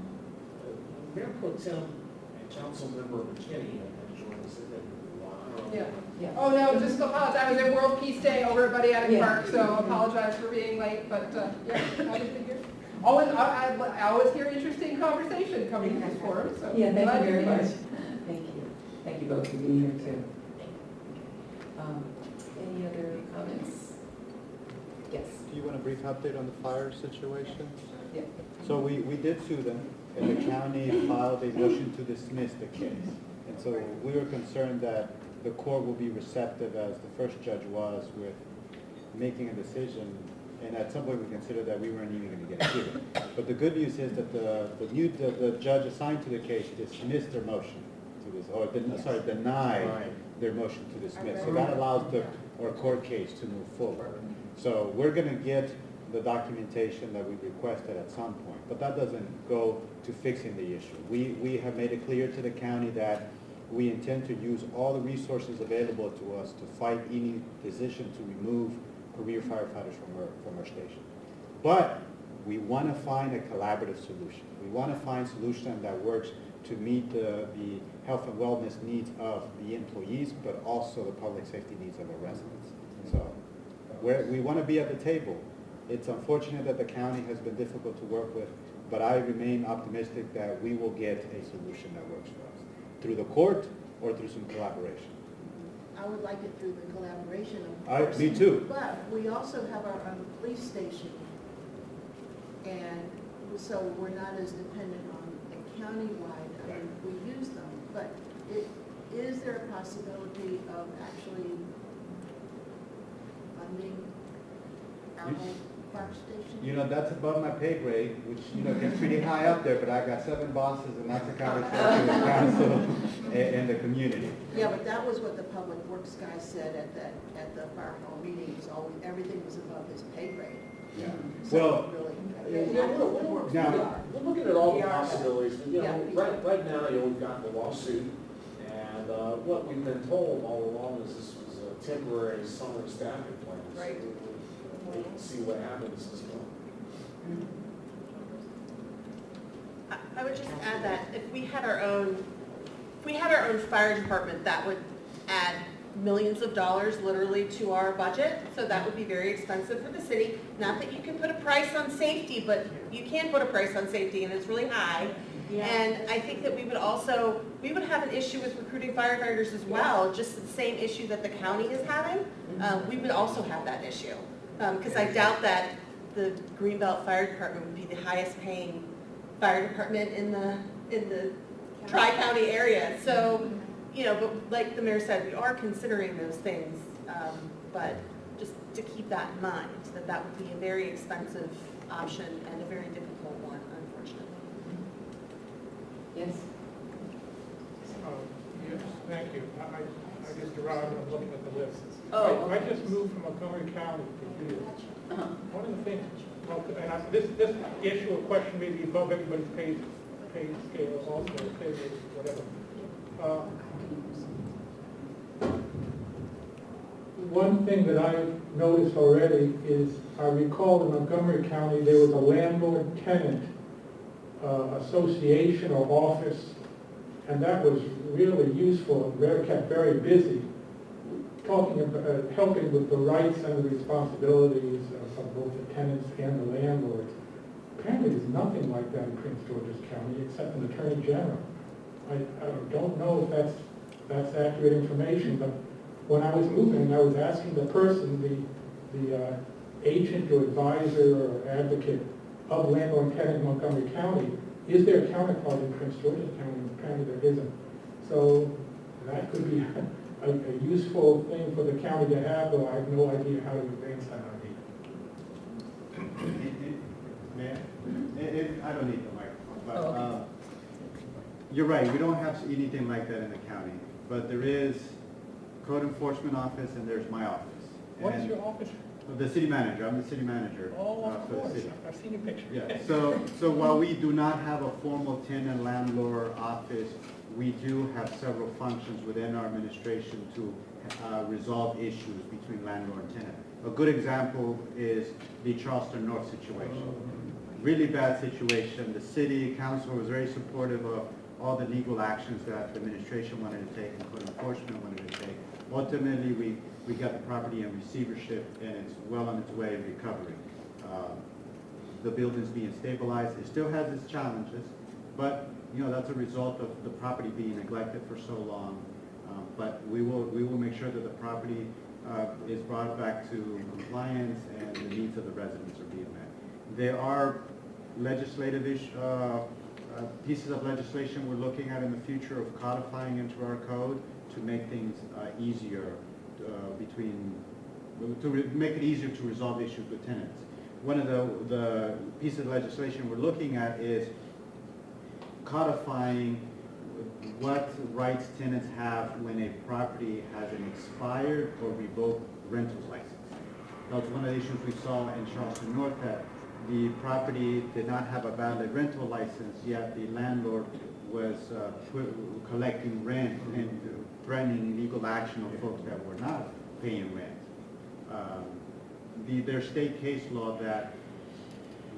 Mayor Pro Tem and Councilmember McKinney have joined us. Yeah. Oh, no, just apologize. I was at World Peace Day over at Buddy Attic Park, so apologize for being late, but, yeah, I was here. Always, I always hear interesting conversation coming to this forum, so. Yeah, thank glad you to very be here. much. Thank you. Thank you both for being here too. Any other comments? Yes. Do you want a brief update on the fire situation? Yeah. So we did sue them, and the county filed a motion to dismiss the case. And so we were concerned that the court will be receptive, as the first judge was, with making a decision. And at some point, we considered that we weren't even going to get a hearing. But the good news is that the judge assigned to the case dismissed their motion to this, or denied their motion to dismiss. So that allows our court case to move forward. So we're going to get the documentation that we requested at some point, but that doesn't go to fixing the issue. We have made it clear to the county that we intend to use all the resources available to us to fight any decision to remove career firefighters from our station. But we want to find a collaborative solution. We want to find a solution that works to meet the health and wellness needs of the employees, but also the public safety needs of our residents. So we want to be at the table. It's unfortunate that the county has been difficult to work with, but I remain optimistic that we will get a solution that works for us, through the court or through some collaboration. I would like it through the collaboration, of course. Me too. But we also have our own police station, and so we're not as dependent on a countywide. I mean, we use them, but is there a possibility of actually funding our own fire station? You know, that's above my pay grade, which, gets pretty high up there, but I got 7 bosses, and that's a conversation with council and the community. Yeah, but that was what the public works guy said at the fire hall meeting, everything was above his pay grade. Yeah. So Well, We're looking at all the We are. possibilities. Right now, we've got the lawsuit, and what we've been told all along is this was a temporary summer staffing plan. So Right. we'll wait and see what happens this month. I would just add that if we had our own fire department, that would add millions of dollars literally to our budget. So that would be very expensive for the city. Not that you can put a price on safety, but you can put a price on safety, and it's really high. Yeah. And I think that we would have an issue with recruiting firefighters as well, just the same issue that the county is having. We would also have that issue. Because I doubt that the Greenbelt Fire Department would be the highest paying fire department in the Tri-County area. So, but like the mayor said, we are considering those things, but just to keep that in mind, that would be a very expensive option and a very difficult one, unfortunately. Yes? Yes, thank you. I just arrived and I'm looking at the list. Oh, I just moved from Montgomery County to here. One of the things, this issue or question may be above everybody's pay scale, also pay rate, whatever. One thing that I've noticed already is, I recall in Montgomery County, there was a landlord-tenant association or office, and that was really useful and kept very busy, talking about helping with the rights and the responsibilities of both the tenants and the landlords. Apparently, there's nothing like that in Prince George's County except an attorney general. I don't know if that's accurate information, but when I was moving, I was asking the person, the agent or advisor or advocate of landlord tenant in Montgomery County, is there a counterpart in Prince George's County? Apparently there isn't. So that could be a useful thing for the county to have, though I have no idea how to advance that idea. Man, I don't need the microphone, but Oh, okay. you're right, we don't have anything like that in the county, but there is code enforcement office and there's my office. What is And your office? The city manager, I'm the city manager Oh, of for the course, city. I've seen your picture. Yeah, so while we do not have a formal tenant landlord office, we do have several functions within our administration to resolve issues between landlord and tenant. A good example is the Charleston North situation. Really bad situation. The city council was very supportive of all the legal actions that the administration wanted to take and code enforcement wanted to take. Ultimately, we got the property in receivership and it's well on its way of recovery. The building's being stabilized. It still has its challenges, but that's a result of the property being neglected for so long. But we will make sure that the property is brought back to compliance and the needs of the residents are being met. There are legislative pieces of legislation we're looking at in the future of codifying into our code to make things easier make it easier to resolve issues with tenants. One of the pieces of legislation we're looking at is codifying what rights tenants have when a property has an expired or revoked rental license. That was one of the issues we saw in Charleston North, that the property did not have a valid rental license, yet the landlord was collecting rent and threatening legal action on folks that were not paying rent. There's state case law that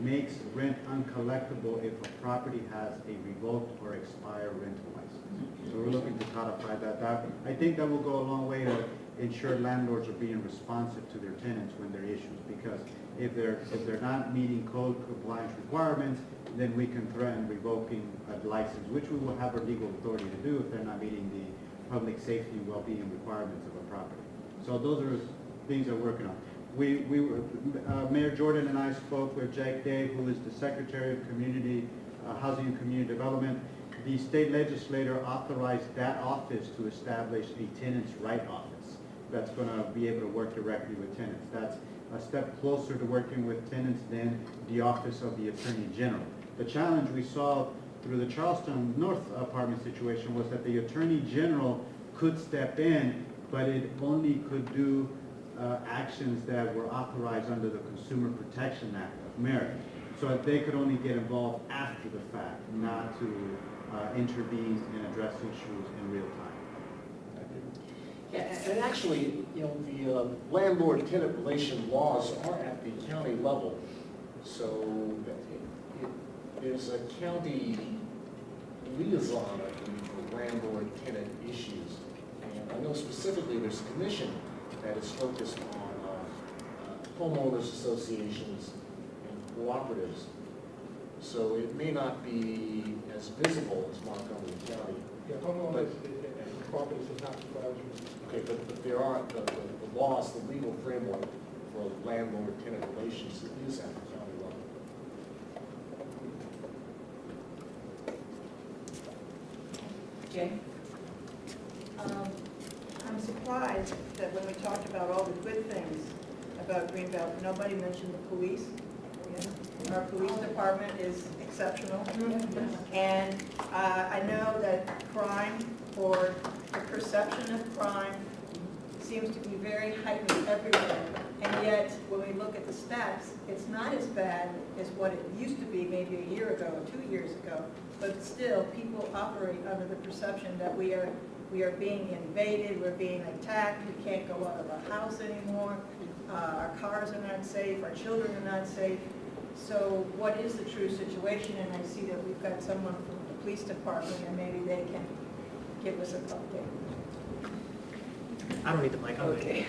makes rent uncollectible if a property has a revoked or expired rental license. So we're looking to codify that. I think that will go a long way to ensure landlords are being responsive to their tenants when there are issues, because if they're not meeting code compliance requirements, then we can threaten revoking a license, which we will have our legal authority to do if they're not meeting the public safety and well-being requirements of a property. So those are things we're working on. Mayor Jordan and I spoke with Jack Day, who is the Secretary of Community Housing and Community Development. The state legislator authorized that office to establish a tenants' right office that's going to be able to work directly with tenants. That's a step closer to working with tenants than the Office of the Attorney General. The challenge we saw through the Charleston North apartment situation was that the Attorney General could step in, but it only could do actions that were authorized under the Consumer Protection Act of America. So they could only get involved after the fact, not to intervene and address issues in real time. Yeah, and actually, the landlord-tenant relation laws are at the county level. So there's a county liaison, I believe, for landlord-tenant issues. And I know specifically there's a commission that is focused on homeowners associations and cooperatives. So it may not be as visible as Montgomery County. Yeah, homeowners and cooperatives is not required. Okay, but there are the laws, the legal framework for landlord-tenant relations is at the county level. Jay? I'm surprised that when we talked about all the good things about Greenbelt, nobody mentioned the police. Our police department is exceptional. And I know that crime, or the perception of crime, seems to be very heightened everywhere. And yet, when we look at the stats, it's not as bad as what it used to be maybe a year ago, 2 years ago. But still, people operate under the perception that we are being invaded, we're being attacked, we can't go out of our house anymore, our cars are not safe, our children are not safe. So what is the true situation? And I see that we've got someone from the police department, and maybe they can give us an update. I don't need the mic. Okay.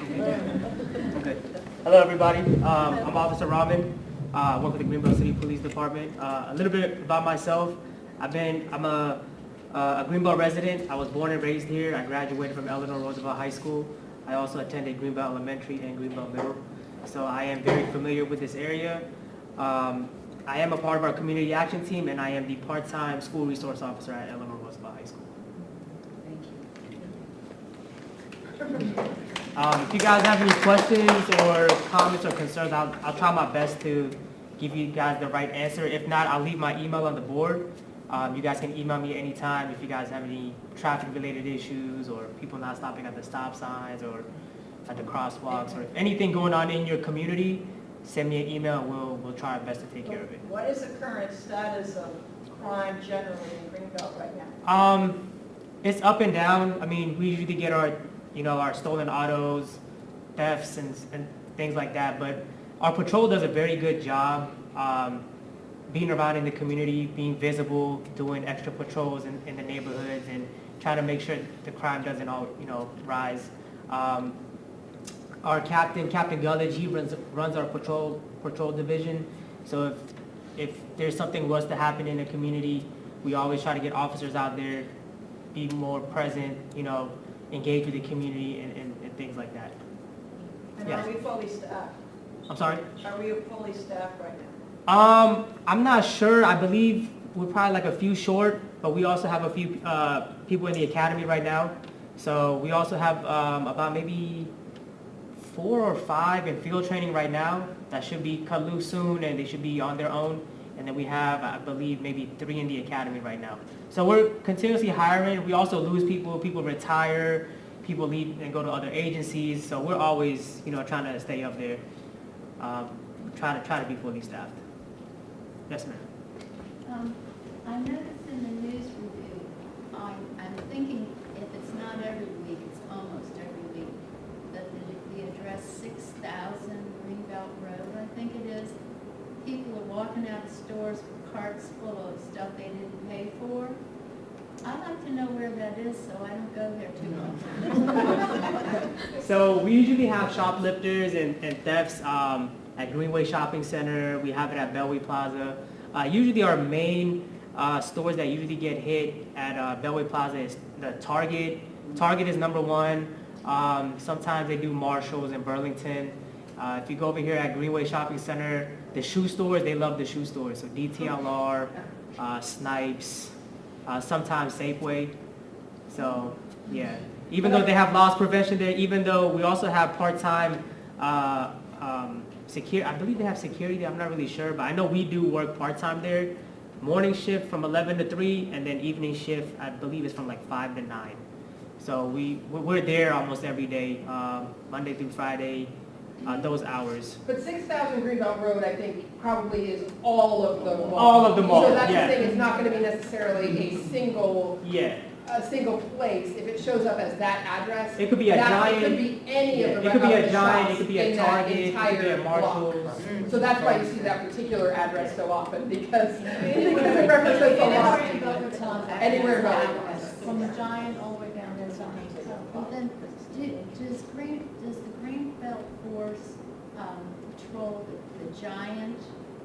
Okay. Hello, everybody. I'm Officer Rahman. I work with the Greenbelt City Police Department. A little bit about myself. I'm a a Greenbelt resident. I was born and raised here. I graduated from Eleanor Roosevelt High School. I also attended Greenbelt Elementary and Greenbelt Middle. So I am very familiar with this area. I am a part of our community action team, and I am the part-time school resource officer at Eleanor Roosevelt High School. If you guys have any questions or comments or concerns, I'll try my best to give you guys the right answer. If not, I'll leave my email on the board. You guys can email me anytime if you guys have any traffic-related issues or people not stopping at the stop signs or at the crosswalks, or if anything going on in your community, send me an email. We'll try our best to take care of it. What is the current status of crime generally in Greenbelt right now? It's up and down. I mean, we usually get our stolen autos, thefts, and things like that. But our patrol does a very good job being around in the community, being visible, doing extra patrols in the neighborhoods, and trying to make sure the crime doesn't rise. Our Captain Gullidge, he runs our patrol division. So if there's something was to happen in the community, we always try to get officers out there, be more present, engage with the community and things like that. And yes. are we fully staffed? I'm sorry? Are we fully staffed right now? I'm not sure. I believe we're probably like a few short, but we also have a few people in the academy right now. So we also have about maybe 4 or 5 in field training right now that should be cut loose soon, and they should be on their own. And then we have, I believe, maybe 3 in the academy right now. So we're continuously hiring. We also lose people. People retire. People leave and go to other agencies. So we're always, trying to stay up there. Try to be fully staffed. Yes, ma'am. I noticed in the news review, I'm thinking if it's not every week, it's almost every week, that the address 6,000 Greenbelt Road, I think it is, people are walking out of stores with carts full of stuff they didn't pay for. I'd like to know where that is so I don't go there too much. So we usually have shoplifters and thefts at Greenway Shopping Center. We have it at Bellway Plaza. Usually our main stores that usually get hit at Bellway Plaza is the Target. Target is number 1. Sometimes they do Marshalls in Burlington. If you go over here at Greenway Shopping Center, the shoe stores, they love the shoe stores. So DTLR, Snipes, sometimes Safeway. So yeah, even though they have loss prevention there, even though we also have part-time security, I believe they have security there, I'm not really sure, but I know we do work part-time there. Morning shift from 11 to 3, and then evening shift, I believe, is from like 5 to 9. So we're there almost every day, Monday through Friday, those hours. But 6,000 Greenbelt Road, I think, probably is all of the mall. All of the mall, So that's yeah. the thing, it's not going to be necessarily a single place. If it shows up as that address, It could be a Giant. It could be any of the It could be a shops Giant, it could be a in that Target, it could be a entire block. Marshalls. So that's why you see that particular address so often, because it represents a lot. Anywhere in Belmont. From the Giant all the way down there sometimes. Well, then, does the Greenbelt Force patrol the Giant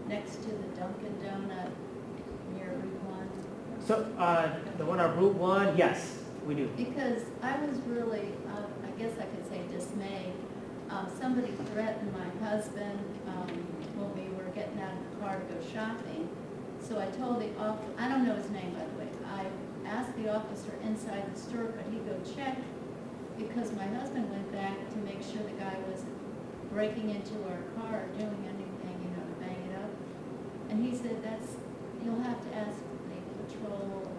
next to the Dunkin' Donut near Route 1? So the one on Route 1, yes, we do. Because I was really, I guess I could say dismayed. Somebody threatened my husband when we were getting out of the car to go shopping. So I told the officer, I don't know his name by the way, I asked the officer inside the store, could he go check? Because my husband went back to make sure the guy wasn't breaking into our car or doing anything, to bang it up. And he said, you'll have to ask the patrol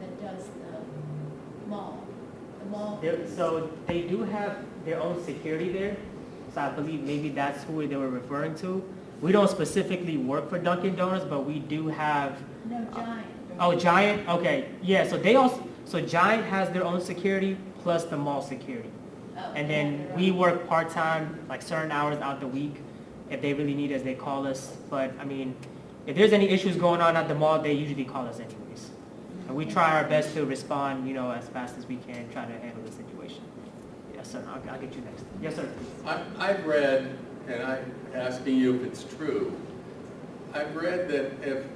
that does the mall. So they do have their own security there. So I believe maybe that's who they were referring to. We don't specifically work for Dunkin' Donuts, but we do have. No, Giant. Oh, Giant? Okay. Yeah, so Giant has their own security plus the mall security. Oh, And then we work part-time, like certain hours out the week. If they really need us, they call us. But I mean, if there's any issues going on at the mall, they usually call us anyways. And we try our best to respond, as fast as we can, try to handle the situation. Yes, sir. I'll get you next. Yes, sir. I've read, and I'm asking you if it's true, I've read that if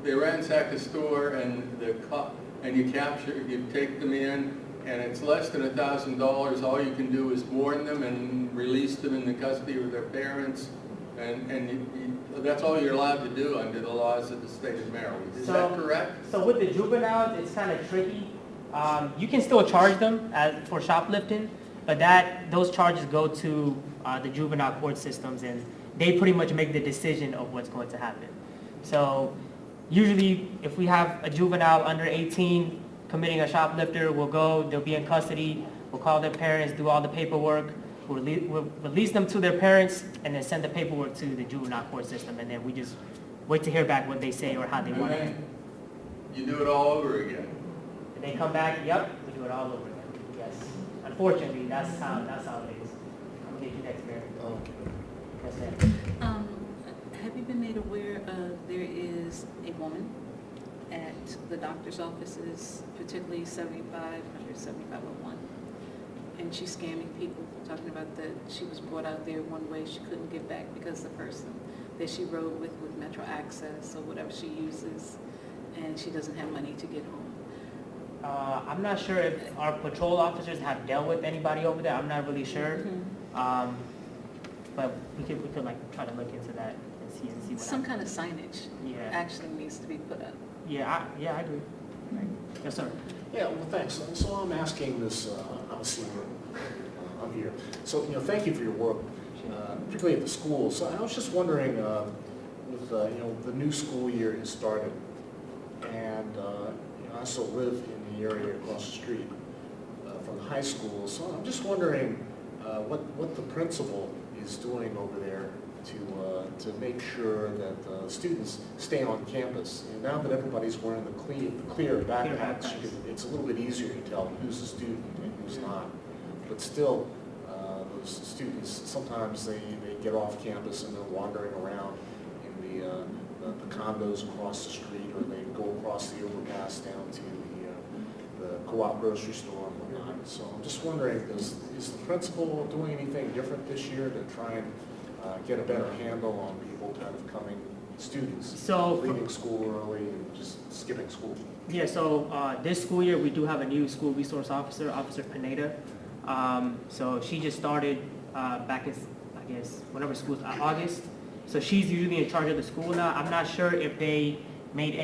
they ransack a store and and you take them in, and it's less than $1,000, all you can do is warn them and release them in the custody of their parents, and that's all you're allowed to do under the laws of the state of Maryland. Is that correct? So with the juveniles, it's kind of tricky. You can still charge them for shoplifting, but those charges go to the juvenile court systems, and they pretty much make the decision of what's going to happen. So usually if we have a juvenile under 18 committing a shoplifter, they'll be in custody, we'll call their parents, do all the paperwork, we'll release them to their parents, and then send the paperwork to the juvenile court system, and then we just wait to hear back what they say or how they want it. You do it all over again. And they come back, yep, we do it all over again, yes. Unfortunately, that's how it is. I'm gonna get you next, Mayor. Okay. Yes, ma'am. Have you been made aware there is a woman at the doctor's offices, particularly 7500, 7501, and she's scamming people, talking about that she was brought out there one way, she couldn't get back because the person that she rode with Metro Access or whatever she uses, and she doesn't have money to get home. I'm not sure if our patrol officers have dealt with anybody over there. I'm not really sure. But we could like try to look into that and see what Some kind of signage actually needs to be put up. Yeah, I agree. Right. Yes, sir. Yeah, well, thanks. So I'm asking this, I'm a senior, I'm here. So, thank you for your work, particularly at the schools. So I was just wondering, with, the new school year has started, and, I also live in the area across the street from the high school. So I'm just wondering what the principal is doing over there to make sure that students stay on campus. And now that everybody's wearing the clear backpacks, it's a little bit easier to tell who's a student and who's not. But still, those students, sometimes they get off campus and they're wandering around in the condos across the street, or they go across the overpass down to the co-op grocery store and whatnot. So I'm just wondering, is the principal doing anything different this year to try and get a better handle on people kind of students leaving school early and just skipping school? Yeah, so this school year we do have a new school resource officer, Officer Pineda. So she just started back in, I guess, whenever school's August. So she's usually in charge of the school now. I'm not sure if they made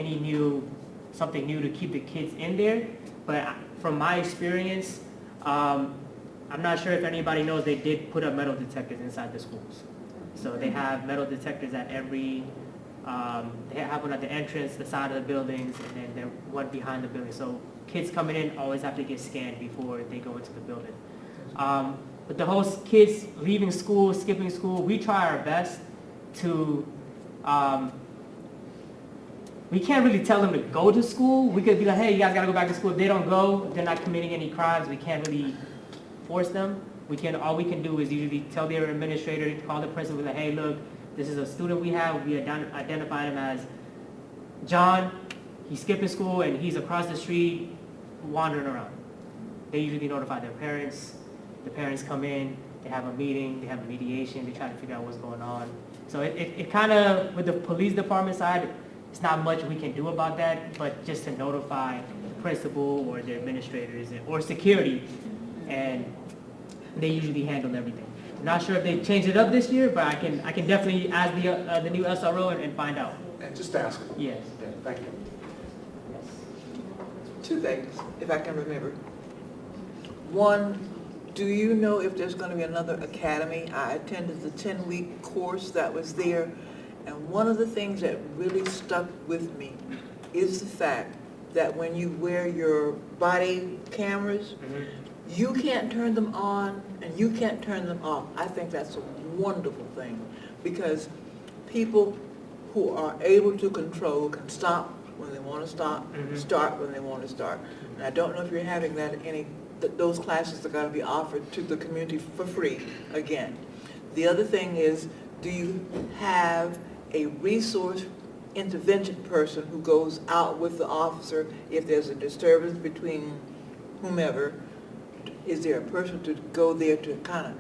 something new to keep the kids in there, but from my experience, I'm not sure if anybody knows, they did put up metal detectors inside the schools. So they have metal detectors at every, they have one at the entrance, the side of the buildings, and then there one behind the building. So kids coming in always have to get scanned before they go into the building. But the whole kids leaving school, skipping school, we try our best to, we can't really tell them to go to school. We could be like, hey, you guys gotta go back to school. If they don't go, they're not committing any crimes. We can't really force them. All we can do is usually tell their administrator, call the principal, like, hey, look, this is a student we have. We identified him as John. He's skipping school and he's across the street wandering around. They usually notify their parents. The parents come in, they have a meeting, they have a mediation, they try to figure out what's going on. So it kind of, with the police department side, it's not much we can do about that, but just to notify the principal or the administrators or security, and they usually handle everything. I'm not sure if they changed it up this year, but I can definitely ask the new SRO and find out. And just ask them. Yes. Yeah, thank you. Yes. Two things, if I can remember. One, do you know if there's going to be another academy? I attended the 10-week course that was there, and one of the things that really stuck with me is the fact that when you wear your body cameras, you can't turn them on and you can't turn them off. I think that's a wonderful thing, because people who are able to control can stop when they want to stop, start when they want to start. And I don't know if you're having that those classes are going to be offered to the community for free again. The other thing is, do you have a resource intervention person who goes out with the officer if there's a disturbance between whomever? Is there a person to go there to kind of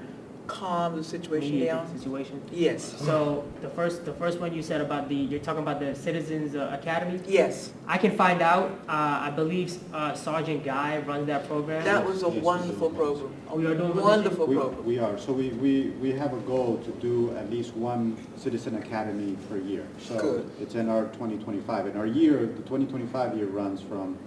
calm the situation down? Situation? Yes. So the first one you said about you're talking about the Citizens Academy? Yes. I can find out. I believe Sergeant Guy runs that program. That was a wonderful program. Oh, you're doing Wonderful program. We are. So we have a goal to do at least one Citizen Academy per year. So Good. it's in our 2025. And our year, the 2025 year runs from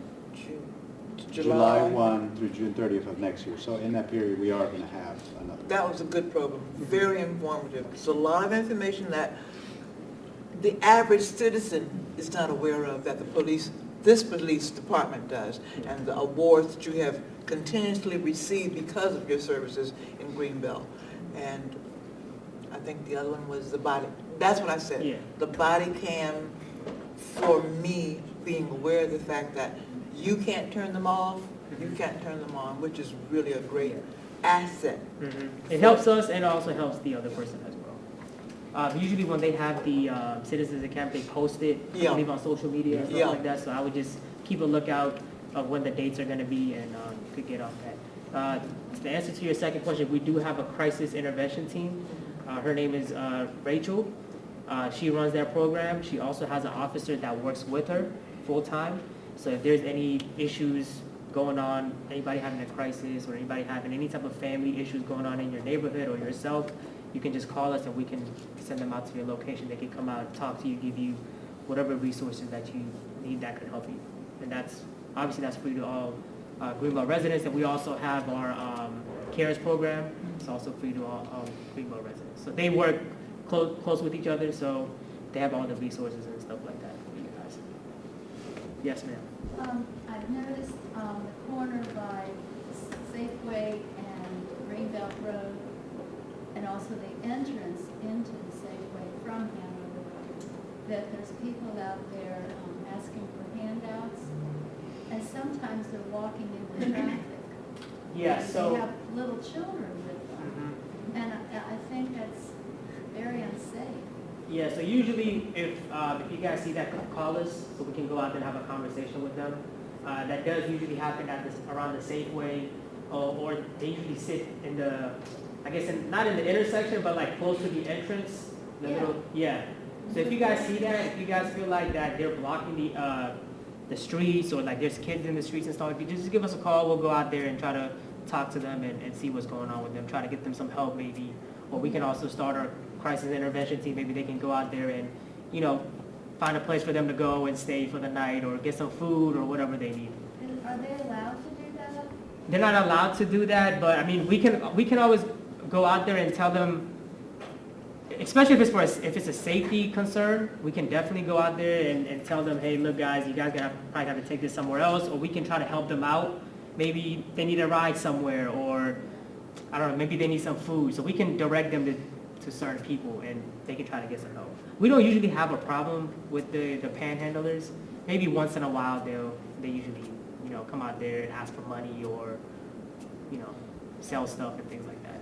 July 1 through June 30th of next year. So in that period, we are going to have another. That was a good program, very informative. It's a lot of information that the average citizen is not aware of that this police department does, and the awards that you have continuously received because of your services in Greenbelt. And I think the other one was the body. That's what I said. Yeah. The body cam, for me, being aware of the fact that you can't turn them off, you can't turn them on, which is really a great asset. It helps us and it also helps the other person as well. Usually when they have the Citizens Academy, they post it, I believe on social media and stuff like that, so I would just keep a lookout of when the dates are going to be and could get on that. To answer to your second question, we do have a crisis intervention team. Her name is Rachel. She runs that program. She also has an officer that works with her full-time. So if there's any issues going on, anybody having a crisis or anybody having any type of family issues going on in your neighborhood or yourself, you can just call us and we can send them out to your location. They can come out, talk to you, give you whatever resources that you need that could help you. And obviously that's free to all Greenbelt residents. And we also have our CARES program. It's also free to all Greenbelt residents. So they work close with each other, so they have all the resources and stuff like that for you guys. Yes, ma'am. I've noticed the corner by Safeway and Greenbelt Road, and also the entrance into the Safeway from Hanover Road, that there's people out there asking for handouts, and sometimes they're walking into traffic. Yeah, so They have little children with them, and I think that's very unsafe. Yeah, so usually if you guys see that, call us so we can go out there and have a conversation with them. That does usually happen around the Safeway, or they usually sit in the, I guess, not in the intersection, but like close to the entrance. So if you guys see that, if you guys feel like that they're blocking the streets or like there's kids in the streets and stuff, if you just give us a call, we'll go out there and try to talk to them and see what's going on with them, try to get them some help maybe. Or we can also start our crisis intervention team. Maybe they can go out there and, find a place for them to go and stay for the night or get some food or whatever they need. Are they allowed to do that? They're not allowed to do that, but I mean, we can always go out there and tell them, especially if it's a safety concern, we can definitely go out there and tell them, hey, look guys, you guys probably have to take this somewhere else, or we can try to help them out. Maybe they need a ride somewhere, or I don't know, maybe they need some food. So we can direct them to certain people and they can try to get some help. We don't usually have a problem with the panhandlers. Maybe once in a while they usually, come out there and ask for money or, sell stuff and things like that.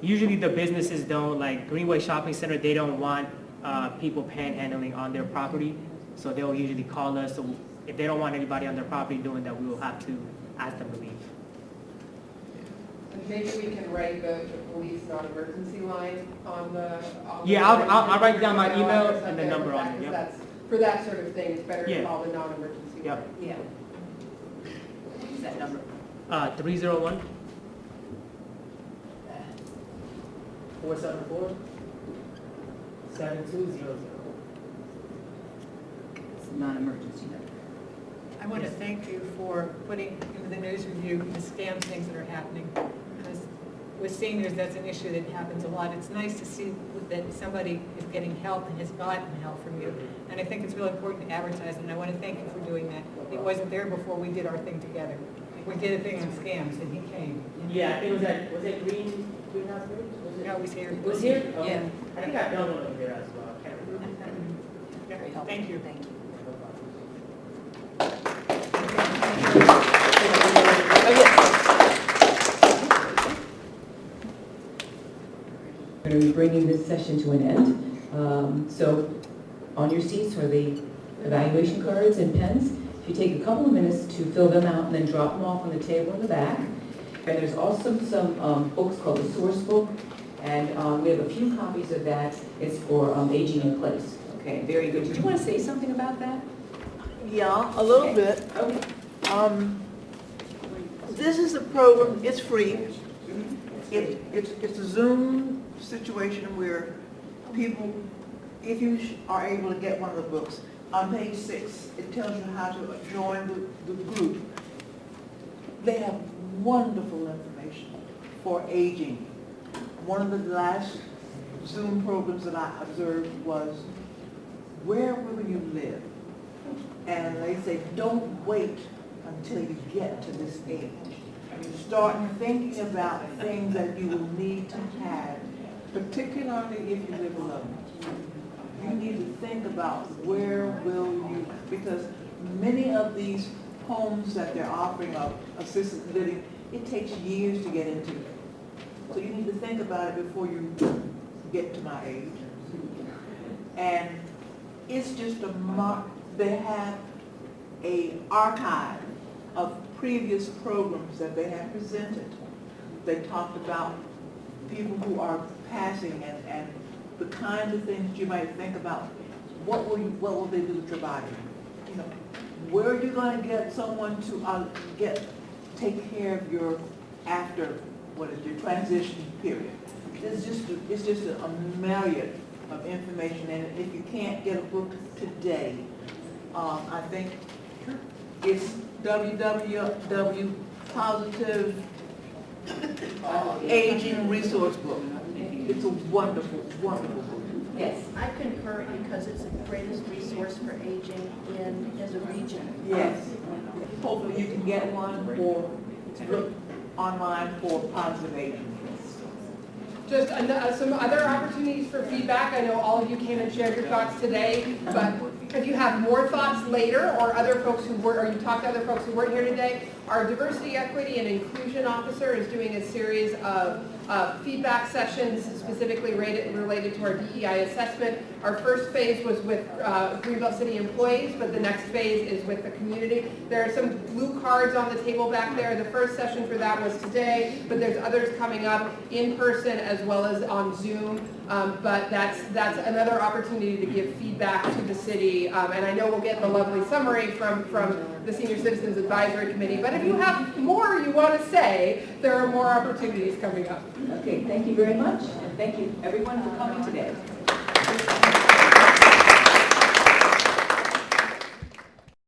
Usually the businesses don't, like Greenway Shopping Center, they don't want people panhandling on their property. So they'll usually call us. So if they don't want anybody on their property doing that, we will have to ask them to leave. And maybe we can write the police non-emergency line on the... Yeah, I'll write down my email and the number on it. Yep. For that sort of thing, it's better to call the non-emergency line. Yeah. What is that number? 301 474 7200. It's a non-emergency number. I want to thank you for putting into the news review the scam things that are happening. Because with seniors, that's an issue that happens a lot. It's nice to see that somebody is getting help and has gotten help from you. And I think it's really important to advertise, and I want to thank you for doing that. It wasn't there before we did our thing together. We did a thing on scams, and he came. Yeah, I think was it Greenhouse Bridge? No, it was here. It was here? Okay. Yeah. I think I've done one over there as well. I can't remember. Very helpful. Thank you. Thank you. We're going to be bringing this session to an end. So on your seats are the evaluation cards and pens. If you take a couple of minutes to fill them out and then drop them off on the table in the back. And there's also some books called the Source Book, and we have a few copies of that. It's for aging in place. Okay, very good. Did you want to say something about that? Yeah, a little bit. Okay. This is a program, it's free. It's a Zoom situation where people, if you are able to get one of the books, on page 6, it tells you how to join the group. They have wonderful information for aging. One of the last Zoom programs that I observed was, where will you live? And they say, don't wait until you get to this age. You start thinking about things that you will need to have, particularly if you live alone. You need to think about where will you, because many of these homes that they're offering of assisted living, it takes years to get into. So you need to think about it before you get to my age. And it's just they have an archive of previous programs that they have presented. They talked about people who are passing and the kind of things you might think about. What will they do with your body? You know, where are you going to get someone to take care of your your transition period? It's just a myriad of information, and if you can't get a book today, I think it's www positive aging resource book. It's a wonderful, wonderful book. Yes, I concur because it's the greatest resource for aging in the region. Yes. Hopefully you can get one or look online for positive aging. Just some other opportunities for feedback. I know all of you came and shared your thoughts today, but if you have more thoughts later, or other folks who were, or you talked to other folks who weren't here today, our Diversity, Equity, and Inclusion Officer is doing a series of feedback sessions specifically related to our DEI assessment. Our first phase was with Greenbelt City employees, but the next phase is with the community. There are some blue cards on the table back there. The first session for that was today, but there's others coming up in person as well as on Zoom. But that's another opportunity to give feedback to the city. And I know we'll get the lovely summary from the Senior Citizens Advisory Committee. But if you have more you want to say, there are more opportunities coming up. Okay, thank you very much, and thank you everyone for coming today.